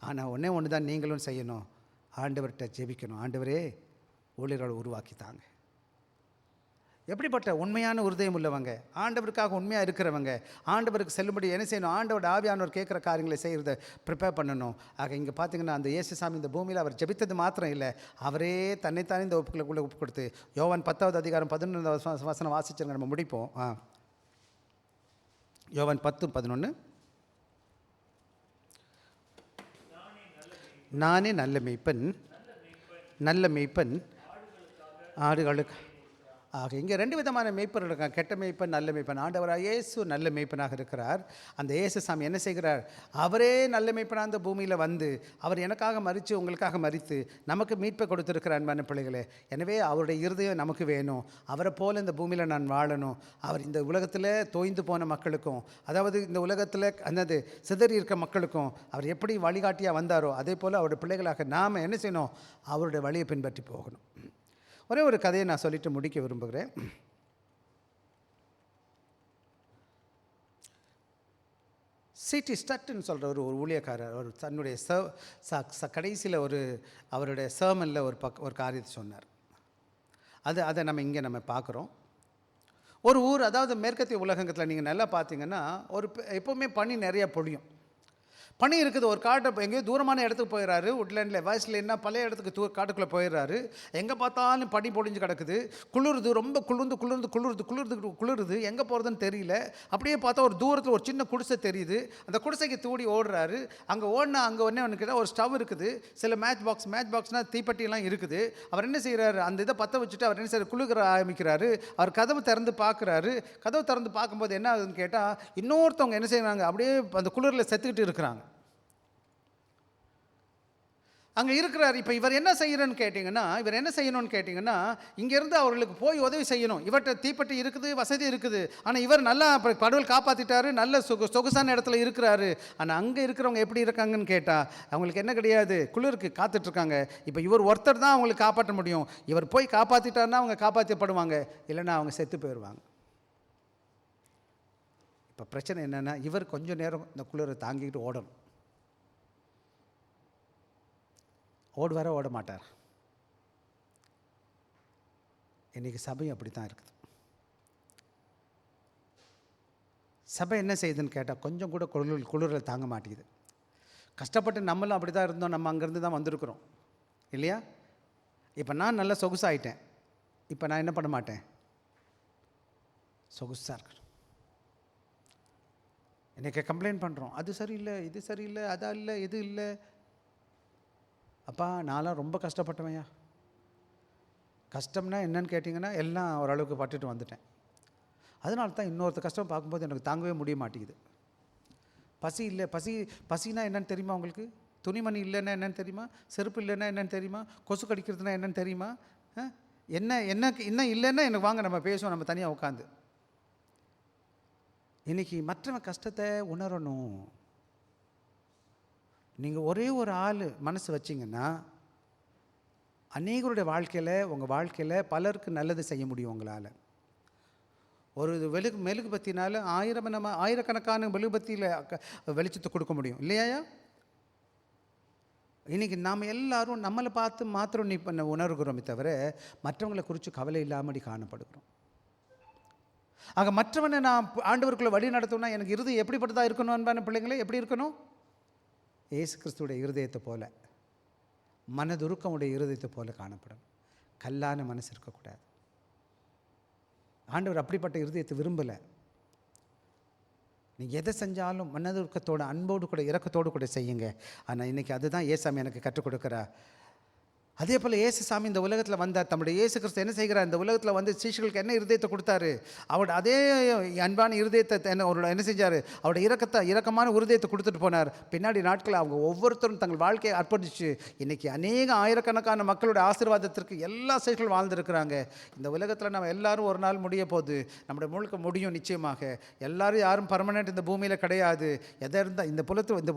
[SPEAKER 1] ஆனால் ஒன்று தான் நீங்களும் செய்யணும். ஆண்டவர்கிட்ட ஜெபிக்கணும், ஆண்டவரே ஊழியர்களை உருவாக்கித்தாங்க. எப்படிப்பட்ட உண்மையான இருதயம் உள்ளவங்க, ஆண்டவருக்காக உண்மையாக இருக்கிறவங்க, ஆண்டவருக்கு செல்லும்படி என்ன செய்யணும், ஆண்டவரோட ஆவியானவர் கேட்குற காரியங்களை செய்கிறத ப்ரிப்பேர் பண்ணணும். ஆக இங்கே பார்த்தீங்கன்னா அந்த இயேசுசாமி இந்த பூமியில் அவர் ஜெபித்தது மாத்திரம் இல்லை, அவரே தன்னைத்தானே இந்த ஒப்புக்குள்ளே ஒப்பு கொடுத்து, யோவான் 10வது அதிகாரம் 11வது வசனம் வாசிச்சுங்க, நம்ம முடிப்போம். யோவான் 10:11. நானே நல்ல மேய்ப்பன் ஆடுகளுக்கு. ஆக இங்கே 2 விதமான மேய்ப்பர் இருக்காங்க, கெட்ட மேய்ப்பன், நல்ல மேய்ப்பன். ஆண்டவராக இயேசு நல்ல மேய்ப்பனாக இருக்கிறார். அந்த இயேசுசாமி என்ன செய்கிறார், அவரே நல்ல மேய்ப்பனாக அந்த பூமியில் வந்து அவர் எனக்காக மரித்து உங்களுக்காக மரித்து நமக்கு மீட்பை கொடுத்துருக்கிறார். அன்பான பிள்ளைகளே, எனவே அவருடைய இருதயம் நமக்கு வேணும். அவரை போல் இந்த பூமியில் நான் வாழணும். அவர் இந்த உலகத்தில் தோய்ந்து போன மக்களுக்கும், அதாவது இந்த உலகத்தில் அந்த சிதறி இருக்க மக்களுக்கும் அவர் எப்படி வழிகாட்டியாக வந்தாரோ அதே போல் அவருடைய பிள்ளைகளாக நாம் என்ன செய்யணும், அவருடைய வழியை பின்பற்றி போகணும். ஒரே ஒரு கதையை நான் சொல்லிட்டு முடிக்க விரும்புகிறேன். சிடி ஸ்டட்டுன்னு சொல்கிற ஒரு ஊழியக்காரர், ஒரு தன்னுடைய கடைசியில் அவருடைய சர்மனில் ஒரு காரியத்தை சொன்னார். அதை நம்ம பார்க்குறோம். ஒரு ஊர், அதாவது மேற்கத்திய உலகத்தில் நீங்கள் நல்லா பார்த்தீங்கன்னா எப்போவுமே பனி நிறையா பொழியும். பனி இருக்குது. ஒரு எங்கேயோ தூரமான இடத்துக்கு போயிடுறாரு, உட்லேண்டில் வயசில் என்ன பழைய இடத்துக்கு காட்டுக்குள்ளே போயிடுறாரு. எங்கே பார்த்தாலும் பனி பொழிஞ்சு கிடக்குது, குளிருது, ரொம்ப குளிருது, எங்கே போகிறதுன்னு தெரியல. அப்படியே பார்த்தா ஒரு தூரத்தில் ஒரு சின்ன குடிசை தெரியுது. அந்த குடிசைக்கு தூடி ஓடுறாரு. அங்கே ஒன்று கேட்டால் ஒரு ஸ்டவ் இருக்குது, சில மேட்ச் பாக்ஸ்னால் தீப்பெட்டியெல்லாம் இருக்குது. அவர் என்ன செய்கிறாரு, அந்த இதை பற்ற வச்சுட்டு அவர் என்ன செய்கிறார், குளிர ஆரம்பிக்கிறாரு. அவர் கதவு திறந்து பார்க்குறாரு. கதவு திறந்து பார்க்கும்போது என்ன ஆகுதுன்னு கேட்டால், இன்னொருத்தவங்க என்ன செய்கிறாங்க, அப்படியே அந்த குளிரில் செத்துக்கிட்டு இருக்கிறாங்க. அங்கே இருக்கிறார். இப்போ இவர் என்ன செய்யணும்னு கேட்டிங்கன்னா இங்கேருந்து அவர்களுக்கு போய் உதவி செய்யணும். இவர்கிட்ட தீப்பெட்டி இருக்குது, வசதி இருக்குது. ஆனால் இவர் நல்லா கடவுள் காப்பாற்றிட்டாரு, நல்ல சொகுசான இடத்துல இருக்கிறாரு. ஆனால் அங்கே இருக்கிறவங்க எப்படி இருக்காங்கன்னு கேட்டால் அவங்களுக்கு என்ன கிடையாது, குளிருக்கு காத்துட்ருக்காங்க. இப்போ இவர் ஒருத்தர் தான் அவங்களுக்கு காப்பாற்ற முடியும். இவர் போய் காப்பாற்றிட்டாருன்னா அவங்க காப்பாற்றப்படுவாங்க, இல்லைன்னா அவங்க செத்து போயிடுவாங்க. இப்போ பிரச்சனை என்னென்னா, இவர் கொஞ்சம் நேரம் இந்த குளிரை தாங்கிக்கிட்டு ஓடணும். ஓடுவார ஓட மாட்டார். இன்றைக்கி சபை அப்படி தான் இருக்குது. சபை என்ன செய்யுதுன்னு கேட்டால் கொஞ்சம் கூட குளிரில் தாங்க மாட்டேங்குது. கஷ்டப்பட்டு நம்மளும் அப்படி தான் இருந்தோம், நம்ம அங்கேருந்து தான் வந்திருக்கிறோம் இல்லையா? இப்போ நான் நல்லா சொகுசாயிட்டேன். இப்போ நான் என்ன பண்ண மாட்டேன், சொகுசாக இருக்கணும். இன்றைக்கி கம்ப்ளைண்ட் பண்ணுறோம், அது சரியில்லை, இது சரியில்லை, அதா இல்லை, இது இல்லை. அப்பா நான்லாம் ரொம்ப கஷ்டப்பட்டவையா. கஷ்டம்னா என்னன்னு கேட்டிங்கன்னா எல்லாம் ஓரளவுக்கு பட்டுட்டு வந்துட்டேன். அதனால தான் இன்னொருத்தர் கஷ்டம் பார்க்கும்போது எனக்கு தாங்கவே முடிய மாட்டேங்குது. பசி இல்லை, பசினா என்னென்னு தெரியுமா உங்களுக்கு? துணிமணி இல்லைன்னா என்னென்னு தெரியுமா? செருப்பு இல்லைன்னா என்னென்னு தெரியுமா? கொசு கடிக்கிறதுனா என்னென்னு தெரியுமா? என்ன இல்லைன்னா எனக்கு வாங்க நம்ம பேசுவோம், நம்ம தனியாக உட்காந்து. இன்றைக்கி மற்றவன் கஷ்டத்தை உணரணும். நீங்கள் ஒரே ஒரு ஆள் மனசு வச்சிங்கன்னா அநேகருடைய வாழ்க்கையில், உங்கள் வாழ்க்கையில் பலருக்கு நல்லது செய்ய முடியும் உங்களால். ஒரு மெழுகுபத்தினால் ஆயிரக்கணக்கான மெழுகுபத்தியில் வெளிச்சத்தை கொடுக்க முடியும் இல்லையா? இன்றைக்கி நாம் எல்லாரும் நம்மளை பார்த்து மாத்திரம் பண்ண உணர்கிறோமே தவிர மற்றவங்களை குறித்து கவலை இல்லாமடி காணப்படுகிறோம். ஆக மற்றவனை நான் ஆண்டவருக்குள்ளே வழி நடத்தணும்னா எனக்கு இருதயம் எப்படிப்பட்டதாக இருக்கணும் அன்பான பிள்ளைங்களே? எப்படி இருக்கணும்? இயேசு கிறிஸ்துடைய இருதயத்தை போல, மனதுருக்கமுடைய இருதயத்தை போல காணப்படணும். கல்லான மனசு இருக்கக்கூடாது. ஆண்டவர் அப்படிப்பட்ட இருதயத்தை விரும்பலை. நீங்கள் எதை செஞ்சாலும் மனதுருக்கத்தோடு, அன்போடு கூட, இரக்கத்தோடு கூட செய்யுங்க. ஆனால் இன்றைக்கி அதுதான் ஏசாமி எனக்கு கற்றுக் கொடுக்குறா. அதே போல் இயேசுசாமி இந்த உலகத்தில் வந்தார். தம்முடைய இயேசு கிறிஸ்து என்ன செய்கிறார், இந்த உலகத்தில் வந்து சீஷர்களுக்கு என்ன இருதயத்தை கொடுத்தாரு, அவரோட அதே அன்பான இருதயத்தை என்ன செஞ்சார், அவருடைய இரக்கமான இருதயத்தை கொடுத்துட்டு போனார். பின்னாடி நாட்களில் அவங்க ஒவ்வொருத்தரும் தங்கள் வாழ்க்கையை அர்ப்பணித்து இன்றைக்கி அநேக ஆயிரக்கணக்கான மக்களுடைய ஆசீர்வாதத்திற்கு எல்லா சீஷர்களும் வாழ்ந்துருக்கிறாங்க. இந்த உலகத்தில் நம்ம எல்லோரும் ஒரு நாள் முடிய போகுது, நம்முடைய முழுக்க முடியும் நிச்சயமாக. எல்லோரும் யாரும் பர்மனெண்ட் இந்த பூமியில் கிடையாது. எதை இருந்தால் இந்த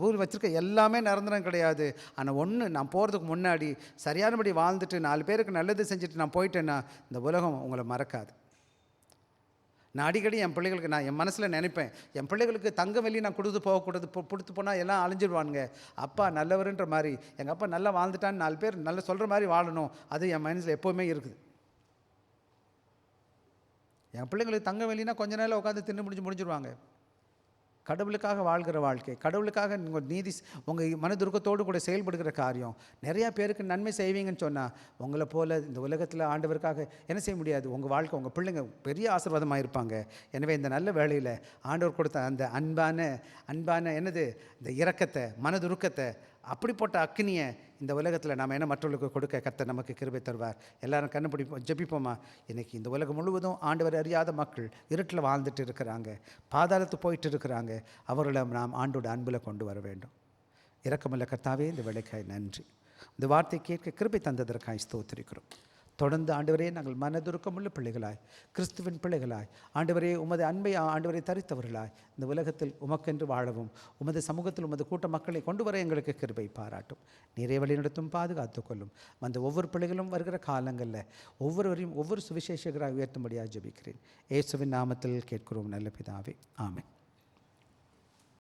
[SPEAKER 1] பூமி வச்சுருக்க எல்லாமே நிரந்தரம் கிடையாது. ஆனால் ஒன்று, நான் போகிறதுக்கு முன்னாடி சரியானபடி வாழ்ந்துட்டு 4 பேருக்கு நல்லது செஞ்சுட்டு நான் போயிட்டேன்னா இந்த உலகம் உங்களை மறக்காது. நான் அடிக்கடி என் பிள்ளைகளுக்கு நான் என் மனசில் நினைப்பேன், என் பிள்ளைகளுக்கு தங்கம் வெள்ளி நான் கொடுத்து போகக்கூடாது, கொடுத்து போனால் எல்லாம் அழிஞ்சிடுவானுங்க. அப்பா நல்லவருன்ற மாதிரி, எங்கள் அப்பா நல்லா வாழ்ந்துட்டான்னு 4 பேர் நல்லா சொல்கிற மாதிரி வாழணும், அது என் மனசில் எப்போவுமே இருக்குது. என் பிள்ளைங்களுக்கு தங்கம் வெள்ளினா கொஞ்ச நேரம் உட்காந்து தின்னு முடிஞ்சிருவாங்க. கடவுளுக்காக வாழ்கிற வாழ்க்கை, கடவுளுக்காக உங்கள் நீதி, உங்கள் மனதுருக்கத்தோடு கூட செயல்படுகிற காரியம், நிறையா பேருக்கு நன்மை செய்வீங்கன்னு சொன்னால், உங்களை போல் இந்த உலகத்தில் ஆண்டவருக்காக என்ன செய்ய முடியாது. உங்கள் வாழ்க்கை, உங்கள் பிள்ளைங்க பெரிய ஆசீர்வாதமாக இருப்பாங்க. எனவே இந்த நல்ல வேளையில் ஆண்டவர் கொடுத்த அந்த அன்பான என்னது, இந்த இரக்கத்தை, மனதுருக்கத்தை, அப்படிப்பட்ட அக்னியை இந்த உலகத்தில் நாம் என்ன மற்றவர்களுக்கு கொடுக்க கர்த்தர் நமக்கு கிருபை தருவார். எல்லாரும் கண்டுபிடிப்போம், ஜெபிப்போமா. இன்றைக்கி இந்த உலகம் முழுவதும் ஆண்டவர் அறியாத மக்கள் இருட்டில் வாழ்ந்துட்டு இருக்கிறாங்க, பாதாளத்து போயிட்டு இருக்கிறாங்க. அவர்களை நாம் ஆண்டோட அன்பில் கொண்டு வர வேண்டும். இரக்கமுள்ள கர்த்தாவே, இந்த வேலைக்காய் நன்றி. இந்த வார்த்தை கேட்க கிருபை தந்ததற்காய் ஸ்தோத்திரிக்கிறோம். தொடர்ந்து ஆண்டவரே, நாங்கள் மனதுருக்கமுள்ள பிள்ளைகளாய், கிறிஸ்துவின் பிள்ளைகளாய், ஆண்டவரே உமது அன்பை ஆண்டவரை தரித்தவர்களாய் இந்த உலகத்தில் உமக்கென்று வாழவும், உமது சமூகத்தில் உமது கூட்ட மக்களை கொண்டு வர எங்களுக்கு கிருபை பாராட்டும். நிறைய வழிநடத்தும், பாதுகாத்து கொள்ளும். அந்த ஒவ்வொரு பிள்ளைகளும் வருகிற காலங்களில் ஒவ்வொருவரையும் ஒவ்வொரு சுவிசேஷகராக உயர்த்தும்படியாக ஜெபிக்கிறேன். இயேசுவின் நாமத்தில் கேட்கிறோம் நல்ல பிதாவே, ஆமென்.